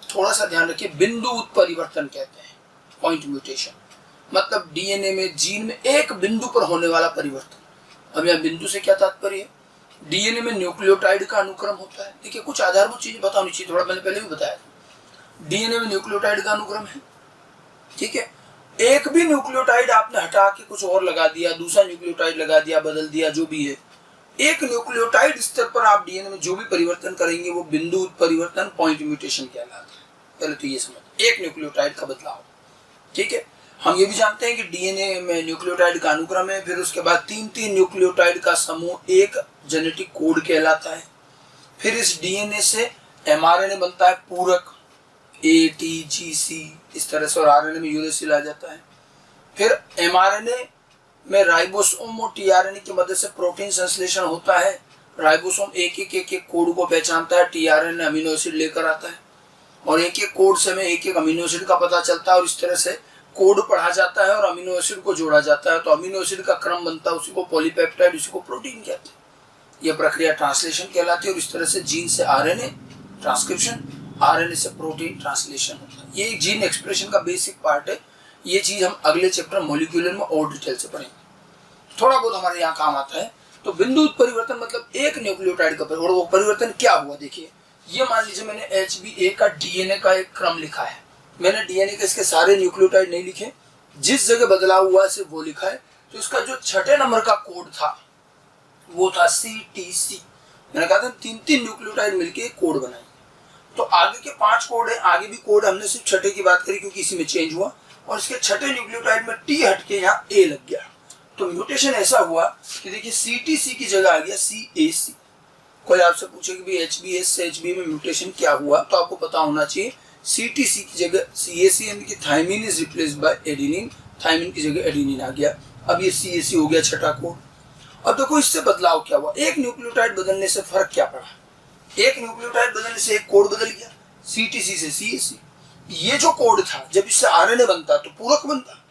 थोड़ा सा ध्यान रखिए, बिंदु उत्परिवर्तन कहते हैं पॉइंट म्यूटेशन, मतलब डीएनए में जीन में एक बिंदु पर होने वाला परिवर्तन। अब यहाँ बिंदु से क्या तात्पर्य है, डीएनए में न्यूक्लियोटाइड का अनुक्रम होता है। देखिए कुछ आधारभूत चीजें बतानी चाहिए, थोड़ा मैंने पहले भी बताया था, डीएनए में न्यूक्लियोटाइड का अनुक्रम है, ठीक है। एक भी न्यूक्लियोटाइड आपने हटा के कुछ और लगा दिया, दूसरा न्यूक्लियोटाइड लगा दिया, बदल दिया, जो भी है, एक न्यूक्लियोटाइड स्तर पर आप डीएनए में जो भी परिवर्तन करेंगे वो बिंदु उत्परिवर्तन पॉइंट म्यूटेशन कहलाता है। पहले तो ये समझ, एक न्यूक्लियोटाइड का बदलाव, ठीक है। हम ये भी जानते हैं कि डीएनए में न्यूक्लियोटाइड का अनुक्रम है, फिर उसके बाद 3-3 न्यूक्लियोटाइड का समूह एक जेनेटिक कोड कहलाता है। फिर इस डीएनए से एमआरएनए बनता है पूरक, ATGC इस तरह से, और आरएनए में यूरेसिल आ जाता है। फिर एमआरएनए में राइबोसोम और टीआरएनए की मदद से प्रोटीन संश्लेषण होता है। राइबोसोम एक एक कोड को पहचानता है, टीआरएनए अमीनो एसिड लेकर आता है, और एक एक कोड से हमें एक एक अमीनो एसिड का पता चलता है, और इस तरह से कोड पढ़ा जाता है और अमीनो एसिड को जोड़ा जाता है, तो अमीनो एसिड का क्रम बनता है, उसी को पॉलीपेप्टाइड, उसी को प्रोटीन कहते हैं। यह प्रक्रिया ट्रांसलेशन कहलाती है, और इस तरह से जीन से आरएनए ट्रांसक्रिप्शन, आरएनए से प्रोटीन ट्रांसलेशन होता है। ये जीन एक्सप्रेशन का बेसिक पार्ट है, ये चीज हम अगले चैप्टर मॉलिक्यूलर में और डिटेल से पढ़ेंगे, थोड़ा बहुत हमारे यहाँ काम आता है। तो बिंदु उत्परिवर्तन मतलब एक न्यूक्लियोटाइड का परिवर्तन, और वो परिवर्तन क्या हुआ देखिए, ये मान लीजिए मैंने HBA का डीएनए का एक क्रम लिखा है, मैंने डीएनए के इसके सारे न्यूक्लियोटाइड नहीं लिखे, जिस जगह बदलाव हुआ सिर्फ वो लिखा है। तो इसका जो 6ठे नंबर का कोड था वो था CTC। मैंने कहा था 3-3 न्यूक्लियोटाइड मिलके एक कोड बनाएंगे, तो आगे के 5 कोड है, आगे भी कोड, हमने सिर्फ 6ठे की बात करी क्योंकि इसी में चेंज हुआ, और इसके 6ठे न्यूक्लियोटाइड में T हट के यहाँ A लग गया। तो म्यूटेशन ऐसा हुआ कि देखिए CTC की जगह आ गया CAC। कोई आपसे पूछे कि भाई HBS से HBA में म्यूटेशन क्या हुआ, तो आपको पता होना चाहिए CTC की जगह CAC यानी कि thymine is replaced by adenine, thymine की जगह एडेनिन आ गया, अब ये CAC हो गया 6ठा कोड। अब देखो इससे बदलाव क्या हुआ, एक न्यूक्लियोटाइड बदलने से फर्क क्या पड़ा, एक न्यूक्लियोटाइड बदलने से एक कोड बदल गया, CTC से CAC। ये जो कोड था जब इससे आरएनए बनता तो पूरक बनता,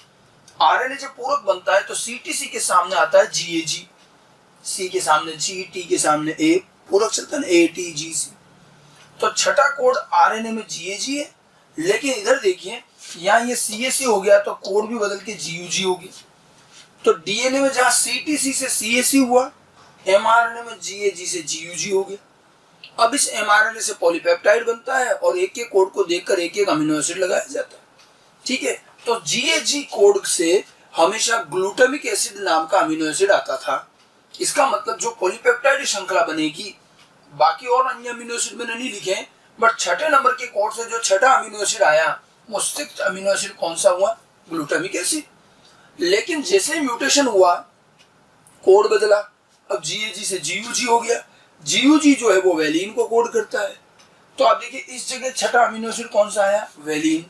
आरएनए जब पूरक बनता है तो CTC के सामने आता है GAG, C के सामने G, T के सामने A, पूरक चलता है ना ATGC। तो 6ठा कोड आरएनए में GAG है, लेकिन इधर देखिए यहाँ ये CAC हो गया तो कोड भी बदल के GUG हो गया। तो DNA में जहां CTC से CAC हुआ, mRNA में GAG से GUG हो गया। अब इस mRNA से पॉलीपेप्टाइड बनता है और एक एक कोड को देखकर एक एक अमीनो एसिड लगाया जाता है। ठीक है, तो GAG कोड से हमेशा ग्लूटामिक एसिड नाम का अमीनो एसिड आता था। इसका मतलब जो पॉलीपेप्टाइड श्रृंखला बनेगी, बाकी और अन्य अमीनो एसिड मैंने नहीं लिखे, बट छठे नंबर के कोड से जो छठा अमीनो एसिड आया वो 6th अमीनो एसिड कौन सा हुआ? Glutamic acid. लेकिन जैसे ही म्यूटेशन हुआ, कोड बदला, अब GAG से GUG हो गया। GUG जो है वो वेलिन को कोड करता है। तो आप देखिए इस जगह छठा अमीनो एसिड कौन सा आया? वेलिन।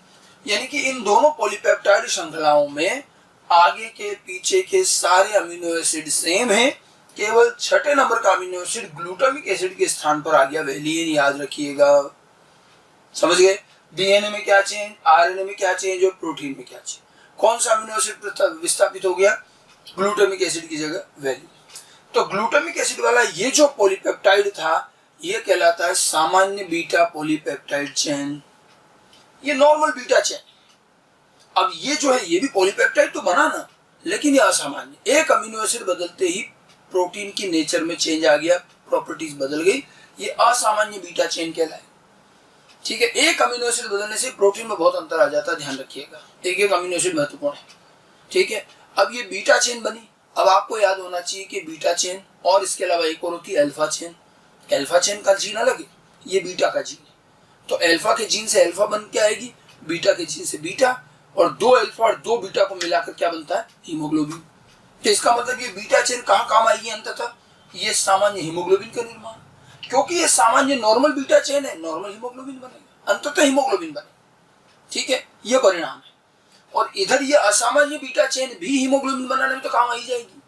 यानी कि इन दोनों पॉलीपेप्टाइड श्रृंखलाओं में आगे के पीछे के सारे अमीनो एसिड सेम हैं, केवल छठे नंबर का अमीनो एसिड ग्लूटामिक एसिड के स्थान पर आ गया वेलिन। याद रखिएगा, समझ गए? DNA में क्या चेंज, RNA में क्या चेंज और प्रोटीन में क्या चेंज। कौन सा अमीनो एसिड विस्थापित हो गया? ग्लूटामिक एसिड की जगह वेलिन। तो ग्लूटामिक एसिड वाला ये जो पॉलीपेप्टाइड था ये कहलाता है सामान्य बीटा पॉलीपेप्टाइड चेन, ये नॉर्मल बीटा चेन। अब ये जो है ये भी पॉलीपेप्टाइड तो बना ना, लेकिन ये असामान्य। एक अमीनो एसिड बदलते ही प्रोटीन की नेचर में चेंज आ गया, प्रॉपर्टीज बदल गई, ये असामान्य बीटा चेन कहलाए। ठीक है, एक अमीनो एसिड बदलने से प्रोटीन में बहुत अंतर आ जाता है, ध्यान रखिएगा। एक एक अमीनो एसिड महत्वपूर्ण है। ठीक है, अब ये बीटा चेन बनी। अब आपको याद होना चाहिए कि बीटा चेन और इसके अलावा एक और होती है अल्फा चेन। अल्फा चेन का जीन अलग है, ये बीटा का जीन है। तो अल्फा के जीन से अल्फा बन के आएगी, बीटा के जीन से बीटा, और 2 अल्फा और 2 बीटा को मिलाकर क्या बनता है? हीमोग्लोबिन। तो इसका मतलब ये बीटा चेन कहाँ काम आएगी अंततः? ये सामान्य हीमोग्लोबिन का निर्माण, क्योंकि ये सामान्य नॉर्मल बीटा चेन है, नॉर्मल हीमोग्लोबिन बनेगा, अंततः हीमोग्लोबिन बनेगा। ठीक है, ये परिणाम है। और इधर ये असामान्य बीटा चेन भी हीमोग्लोबिन बनाने में तो काम आई जाएगी।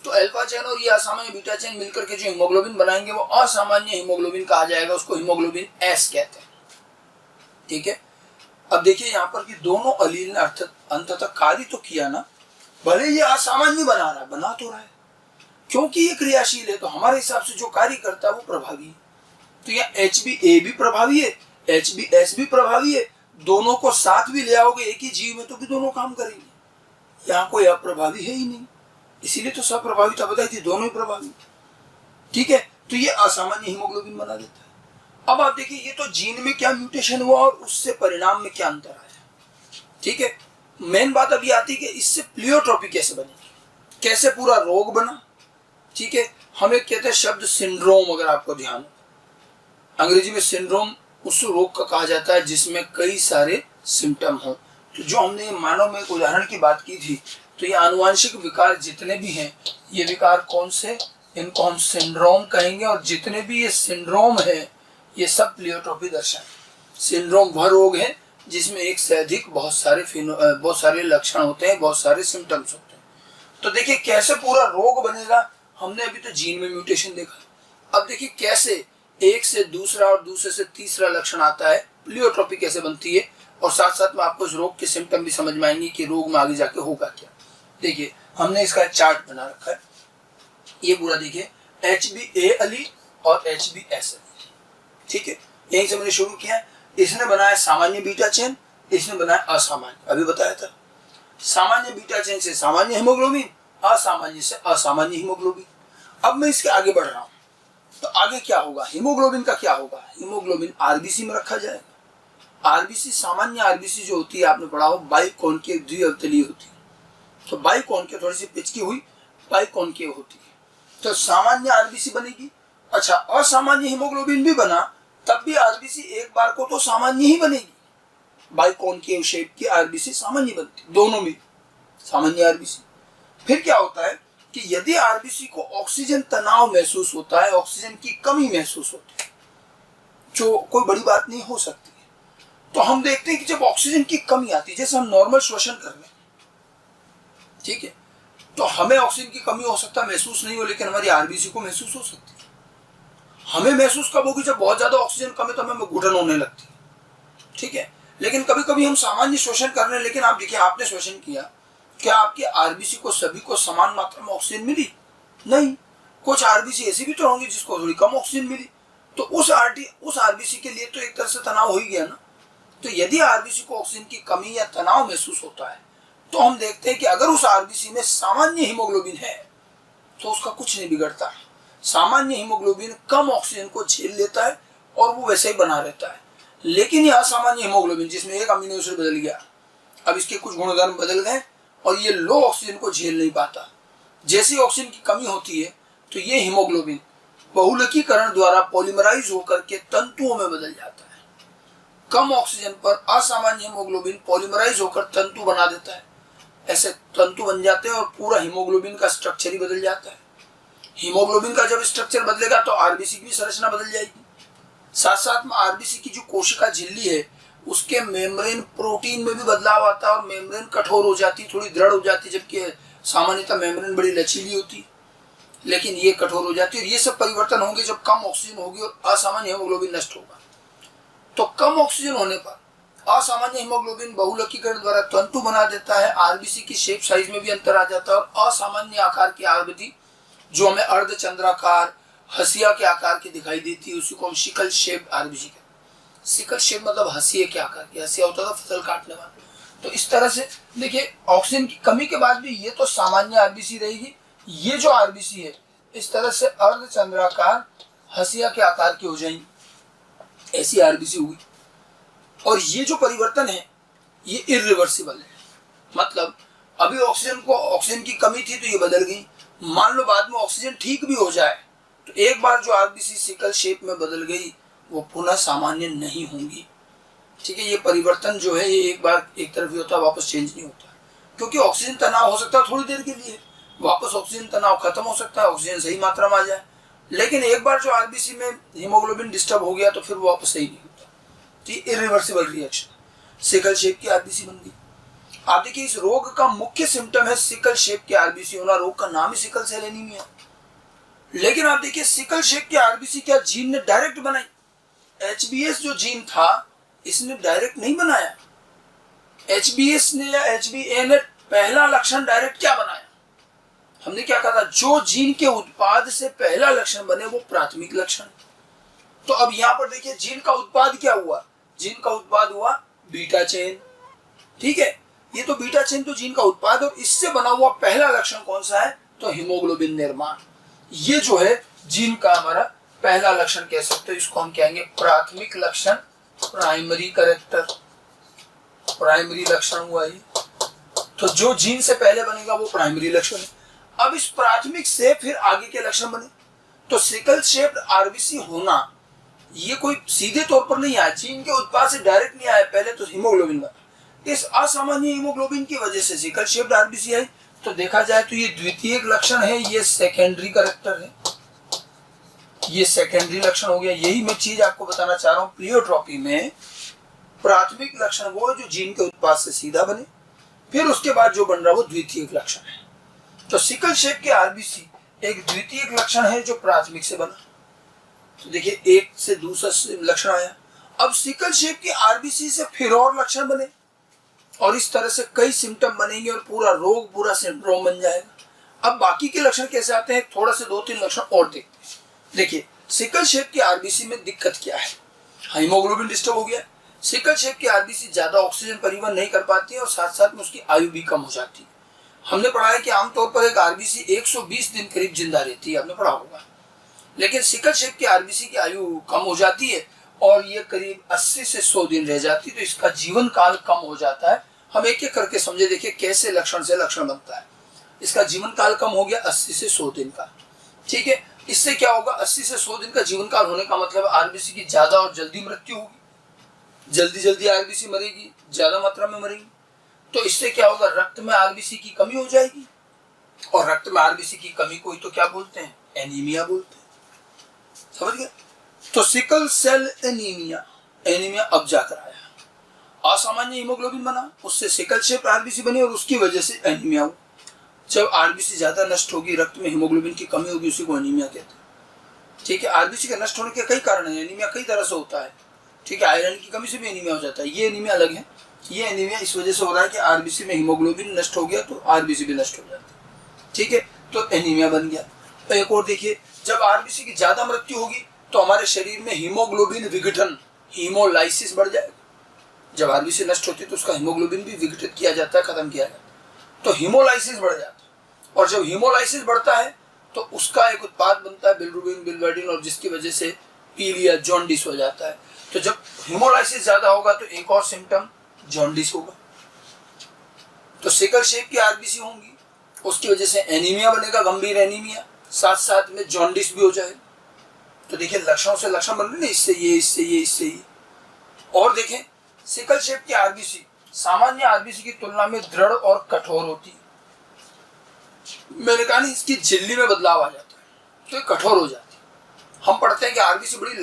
तो अल्फा चेन और ये असामान्य बीटा चेन मिलकर के जो हीमोग्लोबिन बनाएंगे वो असामान्य हीमोग्लोबिन कहा जाएगा, उसको हीमोग्लोबिन S कहते हैं। ठीक है, अब देखिए यहाँ पर कि दोनों अलील ने अंततः कार्य तो किया ना, भले ये असामान्य बना रहा है, बना तो रहा है, क्योंकि ये क्रियाशील है तो हमारे हिसाब से जो कार्य करता है वो प्रभावी है। तो यहाँ HbA भी प्रभावी है, HbS भी प्रभावी है, दोनों को साथ भी ले आओगे एक ही जीव में तो भी दोनों काम करेंगे। यहाँ कोई अप्रभावी है ही नहीं, इसीलिए तो सप्रभाविता बताई थी, दोनों ही प्रभावी। ठीक है, तो ये असामान्य हीमोग्लोबिन बना देता है। अब आप देखिए ये तो जीन में क्या म्यूटेशन हुआ और उससे परिणाम में क्या अंतर आया। ठीक है, मेन बात अभी आती है कि इससे प्लियोट्रोपी कैसे बनेगी, कैसे पूरा रोग बना। ठीक है, हमें कहते हैं शब्द सिंड्रोम, अगर आपको ध्यान हो, अंग्रेजी में सिंड्रोम उस रोग का कहा जाता है जिसमें कई सारे सिम्टम हो। तो जो हमने मानव में एक उदाहरण की बात की थी, तो ये आनुवांशिक विकार जितने भी हैं, ये विकार कौन से, इनको हम सिंड्रोम कहेंगे। और जितने भी ये सिंड्रोम है ये सब प्लियोट्रोपी दर्शाएं। सिंड्रोम वह रोग है जिसमें एक से अधिक बहुत सारे लक्षण होते हैं, बहुत सारे सिम्टम्स होते हैं। तो देखिए कैसे पूरा रोग बनेगा, हमने अभी तो जीन में म्यूटेशन देखा। अब देखिए कैसे एक से दूसरा और दूसरे से तीसरा लक्षण आता है, प्लियोट्रोपी कैसे बनती है, और साथ साथ में आपको इस रोग के सिम्टम भी समझ में आएंगे कि रोग में आगे जाके होगा क्या। देखिए हमने इसका चार्ट बना रखा है, ये पूरा देखिए HbA अलील और HbS अलील। ठीक है, यहीं से मैंने शुरू किया। इसने बनाया सामान्य बीटा चेन, इसने बनाया असामान्य। अभी बताया था सामान्य बीटा चेन से सामान्य हीमोग्लोबिन, असामान्य से असामान्य हीमोग्लोबिन। अब मैं इसके आगे बढ़ रहा हूं, तो आगे क्या होगा, हीमोग्लोबिन का क्या होगा? हीमोग्लोबिन RBC में रखा जाएगा। RBC सामान्य RBC जो होती है, आपने पढ़ा हो, बाइकॉन्केव द्विअवतलीय होती है। तो बाइकॉन्केव थोड़ी सी पिचकी हुई, बाइकॉन्केव होती है, तो सामान्य RBC बनेगी। अच्छा, असामान्य हीमोग्लोबिन भी बना तब भी RBC एक बार को तो सामान्य ही बनेगी। बाइकॉन्केव शेप की RBC सामान्य बनती, दोनों में सामान्य RBC। फिर क्या होता है कि यदि RBC को ऑक्सीजन तनाव महसूस होता है, ऑक्सीजन की कमी महसूस होती है, जो कोई बड़ी बात नहीं हो सकती है, तो हम देखते हैं कि जब ऑक्सीजन की कमी आती है, जैसे हम नॉर्मल श्वसन कर रहे हैं, ठीक है, तो हमें ऑक्सीजन की कमी हो सकता है महसूस नहीं हो, लेकिन हमारी RBC को महसूस हो सकती है। हमें महसूस कब होगी? जब बहुत ज्यादा ऑक्सीजन कम है तो हमें घुटन होने लगती है। ठीक है, लेकिन कभी कभी हम सामान्य श्वसन कर रहे हैं, लेकिन आप देखिए आपने श्वसन किया, क्या आपके RBC को सभी को समान मात्रा में ऑक्सीजन मिली? नहीं, कुछ RBC ऐसी भी तो होंगी जिसको थोड़ी कम ऑक्सीजन मिली। तो उस RBC के लिए तो एक तरह से तनाव हो ही गया ना। तो यदि आरबीसी को ऑक्सीजन की कमी या तनाव महसूस होता है तो हम देखते हैं कि अगर उस आरबीसी में सामान्य हीमोग्लोबिन है तो उसका कुछ नहीं बिगड़ता। सामान्य हीमोग्लोबिन कम ऑक्सीजन को झेल लेता है और वो वैसे ही बना रहता है। लेकिन यह असामान्य हीमोग्लोबिन जिसमें एक अमीनो एसिड बदल गया, अब इसके कुछ गुणधर्म बदल गए और ये लो ऑक्सीजन को झेल नहीं पाता। जैसे ऑक्सीजन की कमी होती है तो ये हीमोग्लोबिन बहुलकीकरण द्वारा पॉलीमराइज होकर के तंतुओं में बदल जाता है। कम ऑक्सीजन पर असामान्य हीमोग्लोबिन पॉलीमराइज होकर तंतु बना देता है। ऐसे तंतु बन जाते हैं और पूरा हीमोग्लोबिन का स्ट्रक्चर ही बदल जाता है। हीमोग्लोबिन का जब स्ट्रक्चर बदलेगा तो आरबीसी की भी संरचना बदल जाएगी। साथ साथ में आरबीसी की जो कोशिका झिल्ली है उसके मेम्ब्रेन प्रोटीन में भी बदलाव आता है और मेम्ब्रेन कठोर हो जाती, थोड़ी दृढ़ हो जाती, जबकि सामान्यतः मेम्ब्रेन बड़ी लचीली होती, लेकिन ये कठोर हो जाती है। और ये सब परिवर्तन होंगे जब कम ऑक्सीजन होगी और असामान्य हीमोग्लोबिन नष्ट होगा। तो कम ऑक्सीजन होने पर असामान्य हीमोग्लोबिन बहुलकीकरण द्वारा तंतु बना देता है। आरबीसी की शेप साइज में भी अंतर आ जाता है और असामान्य आकार की आरबीसी जो हमें अर्धचंद्राकार हसिया के आकार की दिखाई देती है उसी को हम सिकल शेप आरबीसी कहते हैं। सिकल शेप मतलब हसिये के आकार की। हसिया होता था फसल काटने वाला। तो इस तरह से देखिए ऑक्सीजन की कमी के बाद भी ये तो सामान्य आरबीसी रहेगी। ये जो आरबीसी है इस तरह से अर्धचंद्राकार हसिया के आकार की हो जाएंगी, ऐसी आरबीसी हुई। और ये जो परिवर्तन है ये इरिवर्सिबल है। मतलब अभी ऑक्सीजन की कमी थी तो ये बदल गई। मान लो बाद में ऑक्सीजन ठीक भी हो जाए तो एक बार जो आरबीसी सिकल शेप में बदल गई वो पुनः सामान्य नहीं होंगी। ठीक है, ये परिवर्तन जो है ये एक बार एक तरफ ही होता है, वापस चेंज नहीं होता, क्योंकि ऑक्सीजन तनाव हो सकता है थोड़ी देर के लिए, वापस ऑक्सीजन तनाव खत्म हो सकता है, ऑक्सीजन सही मात्रा में आ जाए। लेकिन एक बार जो आरबीसी में हीमोग्लोबिन डिस्टर्ब हो गया तो फिर वो वापस सही नहीं होता। तो ये इरिवर्सिबल रिएक्शन सिकल शेप की आरबीसी बन गई। आप देखिए इस रोग का मुख्य सिम्टम है सिकल शेप की आरबीसी होना। रोग का नाम ही सिकल सेल एनीमिया। लेकिन आप देखिए सिकल शेप की आरबीसी क्या जीन ने डायरेक्ट बनाई? एचबीएस जो जीन था इसने डायरेक्ट नहीं बनाया। एचबीएस ने या एचबीए ने पहला लक्षण डायरेक्ट क्या बनाया? हमने क्या कहा था, जो जीन के उत्पाद से पहला लक्षण बने वो प्राथमिक लक्षण। तो अब यहां पर देखिए जीन का उत्पाद क्या हुआ? जीन का उत्पाद हुआ बीटा चेन। ठीक है, ये तो बीटा चेन तो जीन का उत्पाद और इससे बना हुआ पहला लक्षण कौन सा है? तो हीमोग्लोबिन निर्माण। ये जो है जीन का हमारा पहला लक्षण कह सकते हो। इसको हम कहेंगे प्राथमिक लक्षण, प्राइमरी कैरेक्टर। प्राइमरी लक्षण हुआ ये। तो जो जीन से पहले बनेगा वो प्राइमरी लक्षण है। अब इस प्राथमिक से फिर आगे के लक्षण बने। तो सिकल शेप्ड आरबीसी होना ये कोई सीधे तौर पर नहीं आया, जीन के उत्पाद से डायरेक्ट नहीं आया। पहले तो हीमोग्लोबिन बना, इस असामान्य हीमोग्लोबिन की वजह से सिकल शेप्ड आरबीसी आई। तो देखा जाए तो ये द्वितीयक लक्षण है, ये सेकेंडरी कैरेक्टर है, ये सेकेंडरी लक्षण हो गया। यही मैं चीज आपको बताना चाह रहा हूं। प्लियोट्रॉपी में प्राथमिक लक्षण वो जो जीन के उत्पाद से सीधा बने, फिर उसके बाद जो बन रहा वो द्वितीयक लक्षण है। तो सिकल शेप के आरबीसी एक द्वितीयक लक्षण है जो प्राथमिक से बना। तो देखिए एक से दूसरा लक्षण आया। अब सिकल शेप की आरबीसी से फिर और लक्षण बने और इस तरह से कई सिम्टम बनेंगे और पूरा रोग, पूरा सिंड्रोम बन जाएगा। अब बाकी के लक्षण कैसे आते हैं, थोड़ा से 2-3 लक्षण और देखते हैं। देखिए सिकल शेप की आरबीसी में दिक्कत क्या है? हीमोग्लोबिन डिस्टर्ब हो गया। सिकल शेप की आरबीसी ज्यादा ऑक्सीजन परिवहन नहीं कर पाती है और साथ साथ में उसकी आयु भी कम हो जाती है। हमने पढ़ा है कि आमतौर पर एक आरबीसी 120 दिन करीब जिंदा रहती है, आपने पढ़ा होगा। लेकिन सिकल शेप की आरबीसी की आयु कम हो जाती है और ये करीब 80 से 100 दिन रह जाती है। तो इसका जीवन काल कम हो जाता है। हम एक एक करके समझे, देखिए कैसे लक्षण से लक्षण बनता है। इसका जीवन काल कम हो गया 80 से 100 दिन का। ठीक है, इससे क्या होगा? 80 से 100 दिन का जीवन काल होने का मतलब आरबीसी की ज्यादा और जल्दी मृत्यु होगी। जल्दी जल्दी आरबीसी मरेगी, ज्यादा मात्रा में मरेगी। तो इससे क्या होगा? रक्त में आरबीसी की कमी हो जाएगी और रक्त में आरबीसी की कमी को ही तो क्या बोलते हैं? एनीमिया बोलते हैं। समझ गए? तो सिकल सेल एनीमिया, एनीमिया अब जाकर आया। असामान्य हीमोग्लोबिन बना, उससे सिकल शेप आरबीसी बनी और उसकी वजह से एनीमिया हुआ। जब आरबीसी ज्यादा नष्ट होगी, रक्त में हीमोग्लोबिन की कमी होगी, उसी को एनीमिया कहते हैं। ठीक है, आरबीसी के नष्ट होने के कई कारण हैं। एनीमिया कई तरह से होता है। ठीक है, आयरन की कमी से भी एनीमिया हो जाता है। ये एनीमिया अलग है। ये एनीमिया इस वजह से हो रहा है कि आरबीसी में हीमोग्लोबिन नष्ट हो गया तो आरबीसी भी नष्ट हो जाती है। ठीक है, तो एनीमिया बन गया। तो एक और देखिए, जब आरबीसी की ज्यादा मृत्यु होगी तो हमारे शरीर में हीमोग्लोबिन विघटन, हीमोलाइसिस बढ़ जाएगा। जब आरबीसी नष्ट होती है तो उसका हीमोग्लोबिन भी विघटित किया जाता है, खत्म किया जाता है, तो हीमोलाइसिस बढ़ जाता है। और जब हीमोलाइसिस बढ़ता है तो उसका एक उत्पाद बनता है बिलिरुबिन, बिलिवर्डिन, और जिसकी वजह से पीलिया, जॉन्डिस हो जाता है। तो जब हीमोलाइसिस ज्यादा होगा तो एक और सिम्टम जॉन्डिस होगा। तो सिकल शेप की आरबीसी होंगी, उसकी वजह से एनीमिया बनेगा, गंभीर एनीमिया, साथ साथ में जॉन्डिस भी हो जाएगा। तो देखिए लक्षणों से लक्षण बन रहे हैं, इससे ये, इससे ये, इससे ये। और देखें सिकल शेप की आरबीसी सामान्य आरबीसी की तुलना में दृढ़ और कठोर होती है। मैंने कहा नहीं, इसकी झिल्ली में बदलाव आ जाता है तो ये कठोर हो जाती है। हम पढ़ते हैं कि आरबीसी बड़ी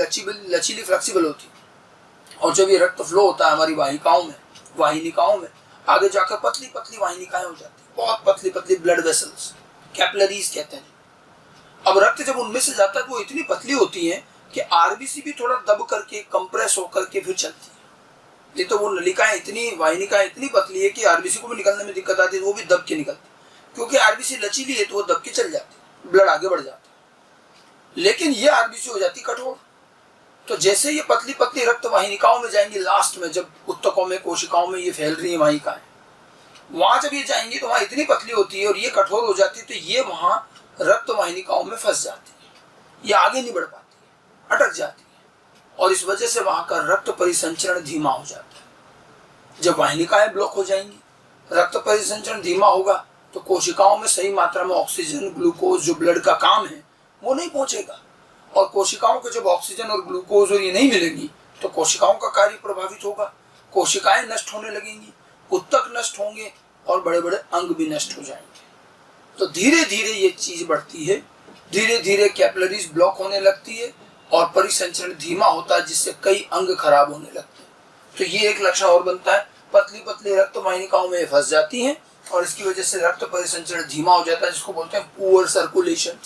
लचीली फ्लेक्सिबल होती है, और जब ये रक्त फ्लो होता है हमारी वाहिकाओं में, वाहिनिकाओं में, आगे जाकर पतली पतली वाहिनिकाएं हो जाती है, बहुत पतली पतली ब्लड वेसल्स, कैपिलरीज कहते हैं। अब रक्त जब उनमें से जाता है तो वो इतनी पतली होती है कि आरबीसी भी थोड़ा दब करके, कंप्रेस होकर के फिर चलती है। नहीं तो वो नलिकाएं इतनी, वाहिनिकाएं इतनी पतली है कि आरबीसी को भी निकलने में दिक्कत आती है, वो भी दब के निकलती है। क्योंकि आरबीसी लचीली है तो वो दब के चल जाती है, ब्लड आगे बढ़ जाता है। लेकिन ये आरबीसी हो जाती कठोर। तो जैसे ये पतली पतली रक्त वाहिनिकाओं में जाएंगी, लास्ट में जब ऊतकों में, कोशिकाओं में ये फैल रही है वाहिकाएं, वहां जब ये जाएंगी तो वहां इतनी पतली होती है और ये कठोर हो जाती है, तो ये वहां रक्त वाहिनिकाओं में फंस जाती है, ये आगे नहीं बढ़ पाती, अटक जाती है, और इस वजह से वहां का रक्त परिसंचरण धीमा हो जाता है। जब वाहिनिकाएं ब्लॉक हो जाएंगी, रक्त परिसंचरण धीमा होगा, तो कोशिकाओं में सही मात्रा में ऑक्सीजन, ग्लूकोज, जो ब्लड का काम है, वो नहीं पहुंचेगा। और कोशिकाओं को जब ऑक्सीजन और ग्लूकोज और ये नहीं मिलेगी तो कोशिकाओं का कार्य प्रभावित होगा, कोशिकाएं नष्ट होने लगेंगी, ऊतक नष्ट होंगे और बड़े बड़े अंग भी नष्ट हो जाएंगे। तो धीरे धीरे ये चीज बढ़ती है, धीरे धीरे कैपिलरीज ब्लॉक होने लगती है और परिसंचरण धीमा होता है, जिससे कई अंग खराब होने लगते हैं। तो ये एक लक्षण और बनता है, पतली पतली रक्त वाहिनिकाओं में फंस जाती हैं और इसकी वजह से रक्त परिसंचरण धीमा हो जाता है, जिसको बोलते हैं पुअर सर्कुलेशन।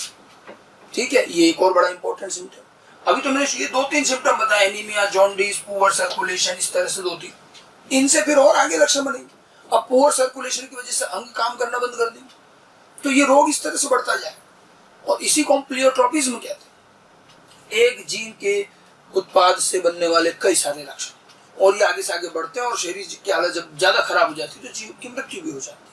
ठीक है, ये एक और बड़ा इंपॉर्टेंट सिम्टम। अभी तो मैंने ये 2-3 सिम्टम बताए, एनीमिया, जॉन्डिस, पुअर सर्कुलेशन, इस तरह से 2-3। इनसे फिर और आगे लक्षण बनेंगे। अब पुअर सर्कुलेशन की वजह से अंग काम करना बंद कर देंगे, तो ये रोग इस तरह से बढ़ता जाए, और इसी को हम प्लियोट्रोपिज्म कहते हैं। एक जीन के उत्पाद से बनने वाले कई सारे लक्षण, और ये आगे से आगे बढ़ते हैं और शरीर की हालत जब ज्यादा खराब हो जाती है तो जीव की मृत्यु भी हो जाती है।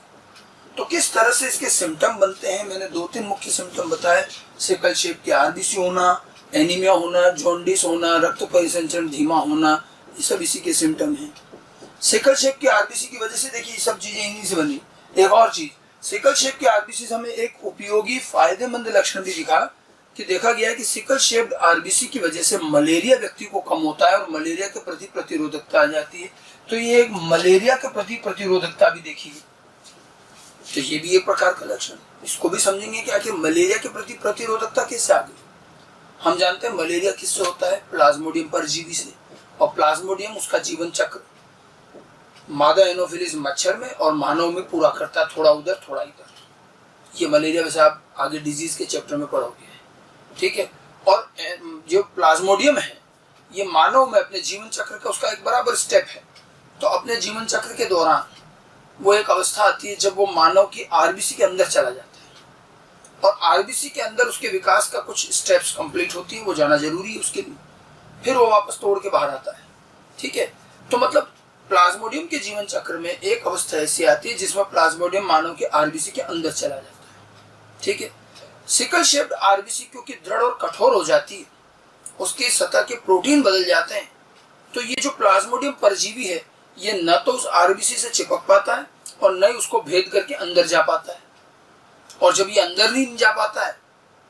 तो किस तरह से इसके सिम्टम बनते हैं, मैंने 2-3 मुख्य सिम्टम बताए। सिकल शेप की आरबीसी होना, एनीमिया होना, जॉन्डिस होना, रक्त परिसंचरण धीमा होना, ये सब इसी के सिम्टम हैं। सिकल शेप की आरबीसी की वजह से देखिए सब चीजें इन्हीं से बनी। एक और चीज, सिकल शेप की आरबीसी से हमें एक उपयोगी फायदेमंद लक्षण भी दिखा कि देखा गया है कि सिकल शेप्ड आरबीसी की वजह से मलेरिया व्यक्ति को कम होता है और मलेरिया के प्रति प्रतिरोधकता आ जाती है। तो ये एक मलेरिया के प्रति प्रतिरोधकता भी देखी गई, तो ये भी एक प्रकार का लक्षण है। इसको भी समझेंगे कि आखिर मलेरिया के प्रति प्रतिरोधकता कैसे आ गई। हम जानते हैं मलेरिया किससे होता है, प्लाज्मोडियम परजीवी से, और प्लाज्मोडियम उसका जीवन चक्र मादा एनोफिलिस मच्छर में और मानव में पूरा करता है, थोड़ा उधर थोड़ा इधर। ये मलेरिया वैसे आप आगे डिजीज के चैप्टर में पढ़ोगे, ठीक है। और जो प्लाज्मोडियम है ये मानव में अपने जीवन चक्र का उसका एक बराबर स्टेप है। तो अपने जीवन चक्र के दौरान वो एक अवस्था आती है जब वो मानव की आरबीसी के अंदर चला जाता है, और आरबीसी के अंदर उसके विकास का कुछ स्टेप्स कंप्लीट होती है, वो जाना जरूरी है उसके लिए, फिर वो वापस तोड़ के बाहर आता है, ठीक है। तो मतलब प्लाज्मोडियम के जीवन चक्र में एक अवस्था ऐसी आती है जिसमें प्लाज्मोडियम मानव के आरबीसी के अंदर चला जाता है, ठीक है। सिकल शेप्ड आरबीसी क्योंकि दृढ़ और कठोर हो जाती है, उसकी सतह के प्रोटीन बदल जाते हैं, तो ये जो प्लाज्मोडियम परजीवी है ये न तो उस आरबीसी से चिपक पाता है और न ही उसको भेद करके अंदर जा पाता है, और जब ये अंदर नहीं जा पाता है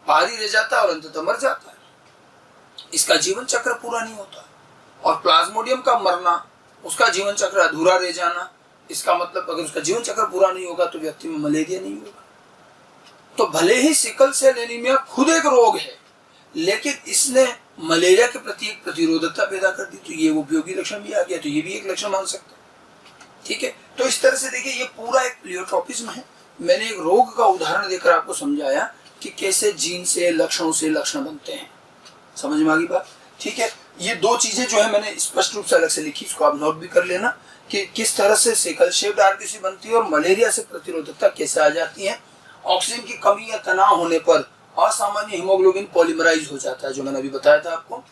बाहर ही रह जाता है और अंततः मर जाता है। इसका जीवन चक्र पूरा नहीं होता, और प्लाज्मोडियम का मरना, उसका जीवन चक्र अधूरा रह जाना, इसका मतलब अगर उसका जीवन चक्र पूरा नहीं होगा तो व्यक्ति में मलेरिया नहीं होगा। तो भले ही सिकल सेल एनीमिया खुद एक रोग है, लेकिन इसने मलेरिया के प्रति एक प्रतिरोधकता पैदा कर दी, तो ये उपयोगी लक्षण भी आ गया, तो ये भी एक लक्षण मान सकते हैं, ठीक है। तो इस तरह से देखिए ये पूरा एक प्लियोट्रोपिज्म है। मैंने एक रोग का उदाहरण देकर आपको समझाया कि कैसे जीन से, लक्षणों से लक्षण बनते हैं। समझ में आ गई बात, ठीक है। ये 2 चीजें जो है मैंने स्पष्ट रूप से अलग से लिखी, इसको आप नोट भी कर लेना कि किस तरह से सिकल शेप्ड आरबीसी बनती है और मलेरिया से प्रतिरोधकता कैसे आ जाती है। ऑक्सीजन की कमी या तनाव होने पर असामान्य हीमोग्लोबिन पॉलीमराइज हो जाता है, जो मैंने अभी बताया था आपको,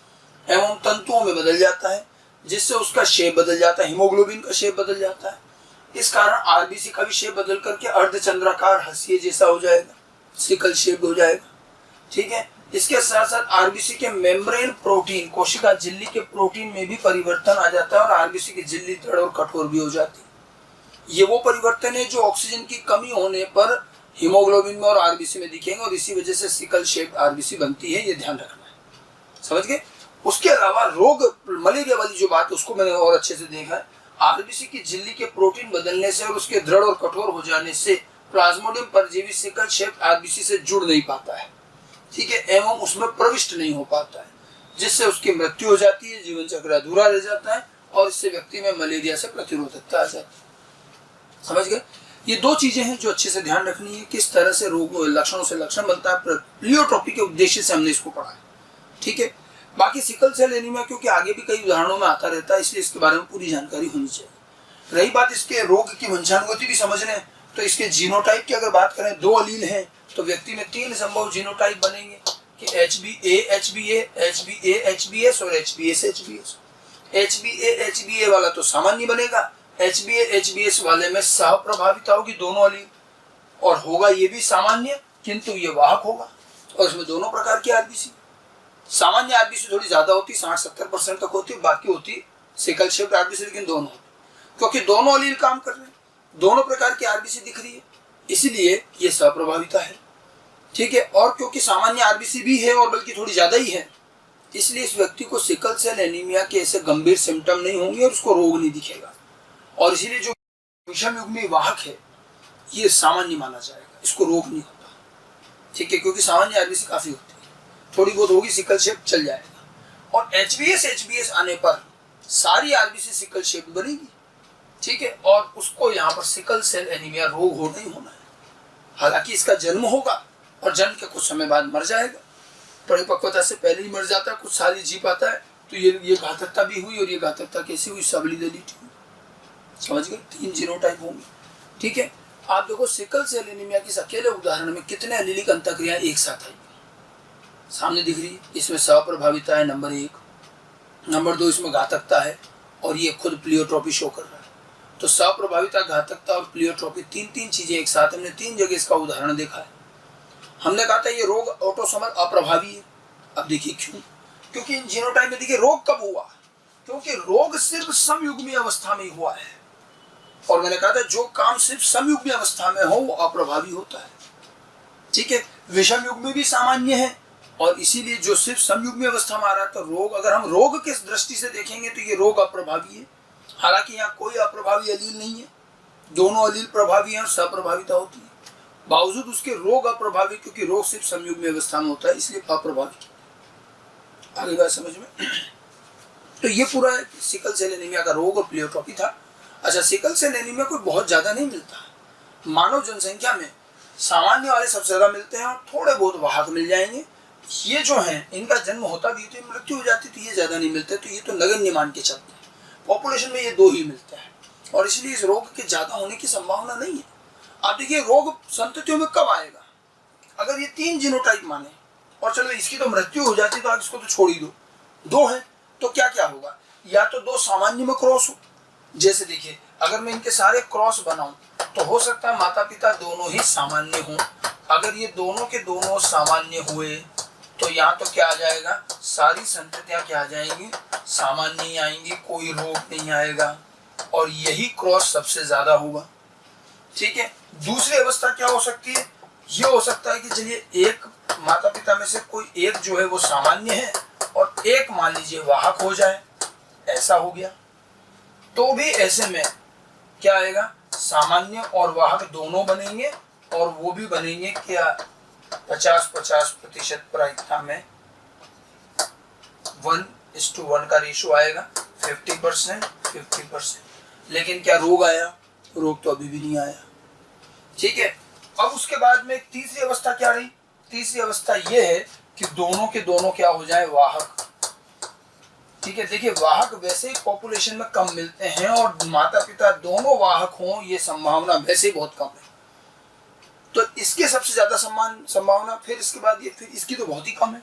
एवं तंतुओं में बदल जाता है, जिससे उसका शेप बदल जाता है, हीमोग्लोबिन का शेप बदल जाता है। इस कारण आरबीसी का भी शेप बदल करके अर्धचंद्राकार हंसिए जैसा हो जाएगा, सिकल शेप हो जाएगा। ठीक है, इसके साथ साथ आरबीसी के मेम्ब्रेन प्रोटीन, कोशिका झिल्ली के प्रोटीन में भी परिवर्तन आ जाता है और आरबीसी की झिल्ली दृढ़ और कठोर भी हो जाती है। ये वो परिवर्तन है जो ऑक्सीजन की कमी होने पर हीमोग्लोबिन में और आरबीसी में दिखेंगे और इसी वजह से सिकल शेप आरबीसी बनती है, ये ध्यान रखना है। समझ गए? उसके अलावा रोग, मलेरिया वाली जो बात उसको मैंने और अच्छे से देखा है। आरबीसी की झिल्ली के प्रोटीन बदलने से और उसके दृढ़ और कठोर हो जाने से प्लाज्मोडियम परजीवी सिकल शेप आरबीसी से जुड़ नहीं पाता है, ठीक है, एवं उसमें प्रविष्ट नहीं हो पाता है, जिससे उसकी मृत्यु हो जाती है, जीवन चक्र अधूरा रह जाता है और इससे व्यक्ति में मलेरिया से प्रतिरोधकता आ जाती है। समझ गए? ये दो चीजें हैं जो अच्छे से ध्यान रखनी है, किस तरह से रोग लक्षणों से लक्षण बनता है। प्लियोट्रोपी के उद्देश्य से हमने इसको पढ़ा है। ठीक है, बाकी सिकल सेल एनीमिया क्योंकि आगे भी कई उदाहरणों में आता रहता है, इसलिए इसके बारे में पूरी जानकारी होनी चाहिए। रही बात इसके रोग की वंशानुगति भी समझने, तो इसके जीनोटाइप की अगर बात करें, 2 अलील हैं तो व्यक्ति में 3 संभव जीनोटाइप बनेंगे कि HbA, HbA, HbA, HbS और HbS, HbS। HbA, HbA वाला तो सामान्य बनेगा, HbA, HbS वाले में सह प्रभाविता होगी दोनों अलील और होगा ये भी सामान्य, किंतु ये वाहक होगा और इसमें दोनों प्रकार की आरबीसी। सामान्य आरबीसी थोड़ी ज्यादा होती, 60-70% तक होती, बाकी होती सिकल शेप आरबीसी, लेकिन दोनों होती क्योंकि दोनों अलील काम कर रहे हैं, दोनों प्रकार की आरबीसी दिख रही है, इसलिए ये सप्रभाविता है। ठीक है, और क्योंकि सामान्य आरबीसी भी है और बल्कि थोड़ी ज्यादा ही है, इसलिए इस व्यक्ति को सिकल सेल एनीमिया के ऐसे गंभीर सिम्टम नहीं होंगे और उसको रोग नहीं दिखेगा और इसीलिए जो विषम युग्मी वाहक है ये सामान्य माना जाएगा, इसको रोग नहीं होता। ठीक है, क्योंकि सामान्य आरबीसी काफी होती है, थोड़ी बहुत होगी सिकल शेप चल जाएगा और HbS आने पर सारी आरबीसी सिकल शेप बनेगी। ठीक है, और उसको यहाँ पर सिकल सेल एनीमिया रोग होना ही होना है। हालांकि इसका जन्म होगा और जन्म के कुछ समय बाद मर जाएगा, परिपक्वता से पहले ही मर जाता है, कुछ साल ही जी पाता है। तो ये घातकता भी हुई और ये घातकता कैसी हुई? सबलीडिटी हुई। समझ गए? 3 जीनोटाइप होंगे। ठीक है, आप देखो सिकल सेल एनीमिया के अकेले उदाहरण में कितने एलीलिक अंतःक्रियाएं एक साथ आई सामने दिख रही है। इसमें सप्रभाविता है नंबर 1, नंबर 2 इसमें घातकता है और ये खुद प्लियोट्रोपी शो कर रहा है। तो सप्रभाविता, घातकता और प्लियोट्रोपी, 3 चीजें एक साथ। हमने 3 जगह इसका उदाहरण देखा है। हमने कहा था ये रोग ऑटोसोमल अप्रभावी है। अब देखिए क्यों? क्योंकि इन जीनोटाइप में देखिए रोग कब हुआ? क्योंकि रोग सिर्फ समयुग्मी अवस्था में हुआ है और मैंने कहा था जो काम सिर्फ समयुग्मी अवस्था में हो वो अप्रभावी होता है। ठीक है, विषम युग्मी भी सामान्य है और इसीलिए जो सिर्फ समयुग्मी अवस्था में आ रहा है, तो रोग, अगर हम रोग की दृष्टि से देखेंगे तो ये रोग अप्रभावी है। हालांकि यहाँ कोई अप्रभावी अलील नहीं है, दोनों अलील प्रभावी हैं और सप्रभाविता होती है, बावजूद उसके रोग अप्रभावी, क्योंकि रोग सिर्फ समयुग्मी अवस्था में होता है इसलिए अप्रभावी। आगे बात समझ में? तो ये पूरा सिकल सेल एनीमिया का रोग और प्लियोट्रोपी था। अच्छा, सिकल सेल एनीमिया कोई बहुत ज्यादा नहीं मिलता, मानव जनसंख्या में सामान्य वाले सबसे ज्यादा मिलते हैं और थोड़े बहुत वाहक मिल जाएंगे। ये जो है इनका जन्म होता भी तो मृत्यु हो जाती, तो ये ज्यादा नहीं मिलते, तो ये तो नगण्य मान के चलते हैं। पॉपुलेशन में ये 2 ही मिलते हैं और इसलिए इस रोग के ज्यादा होने की संभावना नहीं है। आप देखिए रोग संततियों में कब आएगा? अगर ये 3 जीनोटाइप माने और चलो इसकी तो मृत्यु हो जाती तो आप इसको तो छोड़ ही दो, 2 है तो क्या क्या होगा? या तो 2 सामान्य में क्रॉस हो, जैसे देखिए अगर मैं इनके सारे क्रॉस बनाऊं तो हो सकता है माता पिता दोनों ही सामान्य हों। अगर ये दोनों के दोनों सामान्य हुए तो यहाँ तो क्या आ जाएगा? सारी संततियां क्या आ जाएंगी? सामान्य ही आएंगी, कोई रोग नहीं आएगा और यही क्रॉस सबसे ज्यादा होगा। ठीक है, दूसरी अवस्था क्या हो सकती है? ये हो सकता है कि चलिए एक माता पिता में से कोई एक जो है वो सामान्य है और एक मान लीजिए वाहक हो जाए, ऐसा हो गया तो भी ऐसे में क्या आएगा? सामान्य और वाहक दोनों बनेंगे और वो भी बनेंगे क्या? 50-50% प्रायिकता में 1:1 का रेशियो आएगा, 50%। लेकिन क्या रोग आया? रोग तो अभी भी नहीं आया। ठीक है, अब उसके बाद में तीसरी अवस्था क्या रही? तीसरी अवस्था ये है कि दोनों के दोनों क्या हो जाए? वाहक। ठीक है, देखिए वाहक वैसे ही पॉपुलेशन में कम मिलते हैं और माता पिता दोनों वाहक हों ये संभावना वैसे ही बहुत कम है। तो इसके सबसे ज्यादा संभावना, फिर इसके बाद ये, फिर इसकी तो बहुत ही कम है।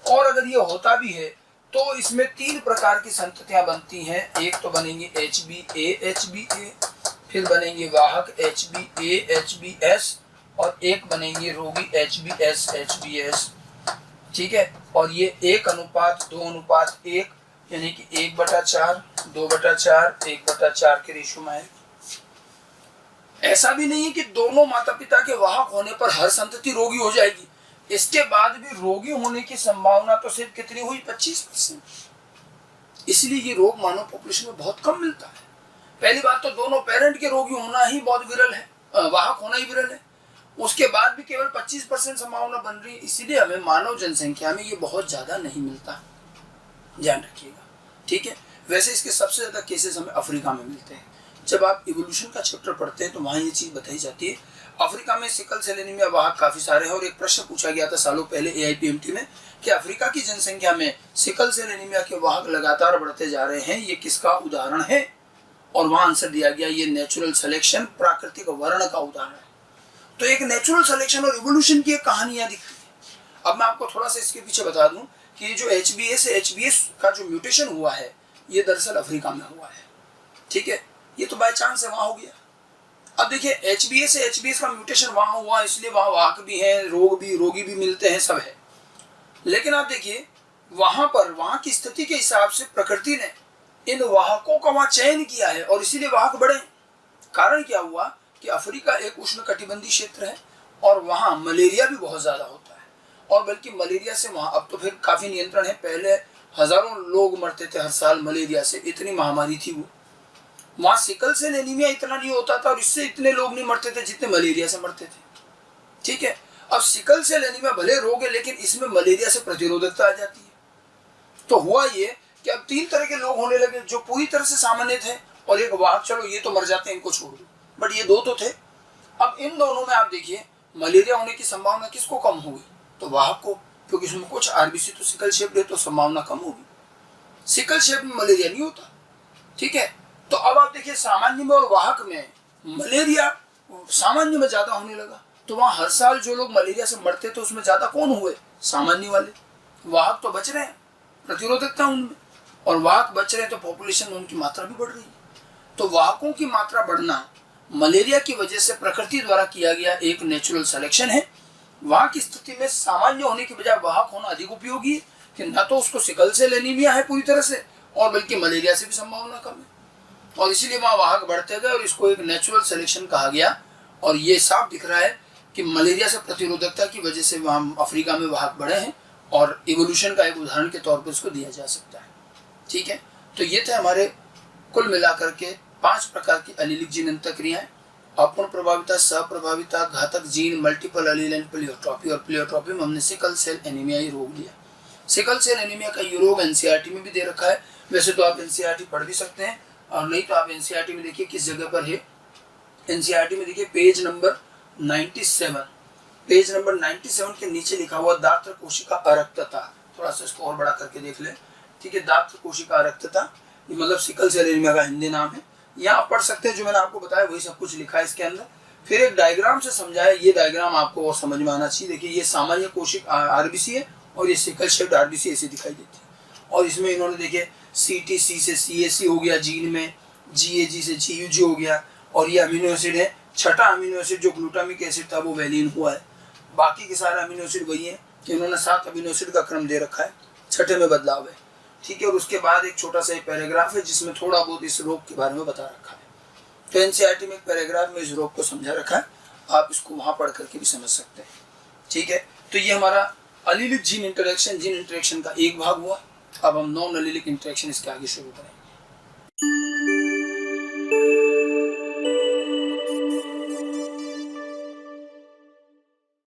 और अगर ये होता भी है तो इसमें 3 प्रकार की संततियां बनती हैं। एक तो बनेंगी HbA, फिर बनेंगे वाहक HbA, HbS, और एक बनेंगी रोगी HbS, HbS। ठीक है, और ये 1:2:1 यानी कि 1/4, 2/4, 1/4 के रेशो में है। ऐसा भी नहीं है कि दोनों माता पिता के वाहक होने पर हर संतति रोगी हो जाएगी। इसके बाद भी रोगी होने की संभावना तो सिर्फ कितनी हुई, 25%। इसलिए ये रोग मानव पॉपुलेशन में बहुत कम मिलता है। पहली बात तो दोनों पेरेंट के रोगी होना ही बहुत विरल है, वाहक होना ही विरल है। उसके बाद भी केवल 25% संभावना बन रही है। इसीलिए हमें मानव जनसंख्या में ये बहुत ज्यादा नहीं मिलता, ध्यान रखिएगा। ठीक है, वैसे इसके सबसे ज्यादा केसेस हमें अफ्रीका में मिलते हैं। जब आप इवोल्यूशन का चैप्टर पढ़ते हैं तो वहां ये चीज बताई जाती है। अफ्रीका में सिकल सेल एनीमिया वाहक काफी सारे हैं, और एक प्रश्न पूछा गया था सालों पहले AIPMT में कि अफ्रीका की जनसंख्या में सिकल सेल एनीमिया के वाहक लगातार बढ़ते जा रहे हैं, ये किसका उदाहरण है? और वहां आंसर दिया गया, ये नेचुरल सिलेक्शन, प्राकृतिक वर्ण का उदाहरण है। तो एक नेचुरल सिलेक्शन और इवोल्यूशन की एक कहानियां दिखती है। अब मैं आपको थोड़ा सा इसके पीछे बता दूं कि जो HbA से HbS का जो म्यूटेशन हुआ है, ये दरअसल अफ्रीका में हुआ है। ठीक है, ये तो बाय चांस है, वहां हो गया। अब देखिए, HbA से HbS का म्यूटेशन वहां हुआ, इसलिए वहां वाहक भी है, रोगी भी मिलते हैं, सब है। लेकिन आप देखिए, वहां की स्थिति के हिसाब से प्रकृति ने इन वाहकों का वहां चयन किया है, और इसीलिए वाहक बढ़े। कारण क्या हुआ कि अफ्रीका एक उष्णकटिबंधीय क्षेत्र है, और वहां मलेरिया भी बहुत ज्यादा होता है, और बल्कि मलेरिया से वहां अब तो फिर काफी नियंत्रण है। पहले हजारों लोग मरते थे हर साल मलेरिया से, इतनी महामारी थी वो। वहां सिकल सेल एनीमिया इतना नहीं होता था, और इससे इतने लोग नहीं मरते थे जितने मलेरिया से मरते थे। ठीक है, अब सिकल सेल एनीमिया भले रोग है, लेकिन इसमें मलेरिया से प्रतिरोधकता आ जाती है। तो हुआ ये कि अब 3 तरह के लोग होने लगे, जो पूरी तरह से सामान्य थे, और एक वाहक, चलो ये तो मर जाते हैं, इनको छोड़ दो, बट ये 2 तो थे। अब इन दोनों में आप देखिए, मलेरिया होने की संभावना किसको कम होगी? तो वाहक को, क्योंकि इसमें कुछ RBC तो सिकल शेप्ड है, तो संभावना कम होगी। सिकल शेप में मलेरिया नहीं होता। ठीक है, तो अब आप देखिए, सामान्य में और वाहक में मलेरिया सामान्य में ज्यादा होने लगा। तो वहां हर साल जो लोग मलेरिया से मरते थे, उसमें ज्यादा कौन हुए? सामान्य वाले। वाहक तो बच रहे हैं, प्रतिरोधकता उनमें, और वाहक बच रहे हैं, तो पॉपुलेशन में उनकी मात्रा भी बढ़ रही है। तो वाहकों की मात्रा बढ़ना मलेरिया की वजह से प्रकृति द्वारा किया गया एक नेचुरल सिलेक्शन है। वहां की स्थिति में सामान्य होने की बजाय वाहक होना अधिक उपयोगी है, कि न तो उसको सिकल सेल एनीमिया है पूरी तरह से, और बल्कि मलेरिया से भी संभावना कम है, और इसीलिए वहां वाहक बढ़ते गए, और इसको एक नेचुरल सिलेक्शन कहा गया। और ये साफ दिख रहा है कि मलेरिया से प्रतिरोधकता की वजह से वहां अफ्रीका में वाहक बढ़े हैं, और इवोल्यूशन का एक उदाहरण के तौर पर इसको दिया जा सकता है। ठीक है, तो ये थे हमारे कुल मिलाकर के 5 प्रकार की एलीलिक जीन अंतःक्रियाएं: अपूर्ण प्रभाविता, सप्रभाविता, घातक gene, multiple allele and pleiotropy. और प्लेयोट्रॉपी में हमने सिकल सेल एनीमिया ही रोग लिया। सिकल सेल एनीमिया का ये रोग NCERT में भी दे रखा है। वैसे तो आप NCERT पढ़ भी सकते हैं, और नहीं तो आप NCERT में देखिए किस जगह पर है। NCERT में देखिए पेज नंबर 97, पेज नंबर 97 के नीचे लिखा हुआ दात्र कोशिका अरक्तता। थोड़ा सा इसको और बड़ा करके देख ले। ठीक है, दात्र कोशिका अरक्तता, ये मतलब सिकल सेल एनीमिया का हिंदी नाम है। यहाँ आप पढ़ सकते हैं, जो मैंने आपको बताया वही सब कुछ लिखा है इसके अंदर। फिर एक डायग्राम से समझाया, ये डायग्राम आपको और समझ में आना चाहिए। देखिए, ये सामान्य कोशिका RBC है, और ये सिकल शेप्ड RBC ऐसे दिखाई देती है। और इसमें इन्होंने देखिए CTC से CAC हो गया जीन में, GAG से GUG हो गया, और ये अमीनो एसिड है। छठा अमीनो एसिड जो ग्लूटामिक एसिड था वो वैलीन हुआ है। बाकी के सारे अमीनो एसिड वही है कि इन्होंने 7 अमीनो एसिड का क्रम दे रखा है, छठे में बदलाव है। ठीक है, और उसके बाद एक छोटा सा पैराग्राफ है जिसमें थोड़ा बहुत इस रोग के बारे में बता रखा है। तो NCERT में एक पैराग्राफ में इस रोग को समझा रखा है, आप इसको वहां पढ़ करके भी समझ सकते हैं। ठीक है, तो ये हमारा एलीलिक जीन इंटरेक्शन का एक भाग हुआ। अब हम नॉन एलीलिक इंटरेक्शन इसके आगे शुरू करें।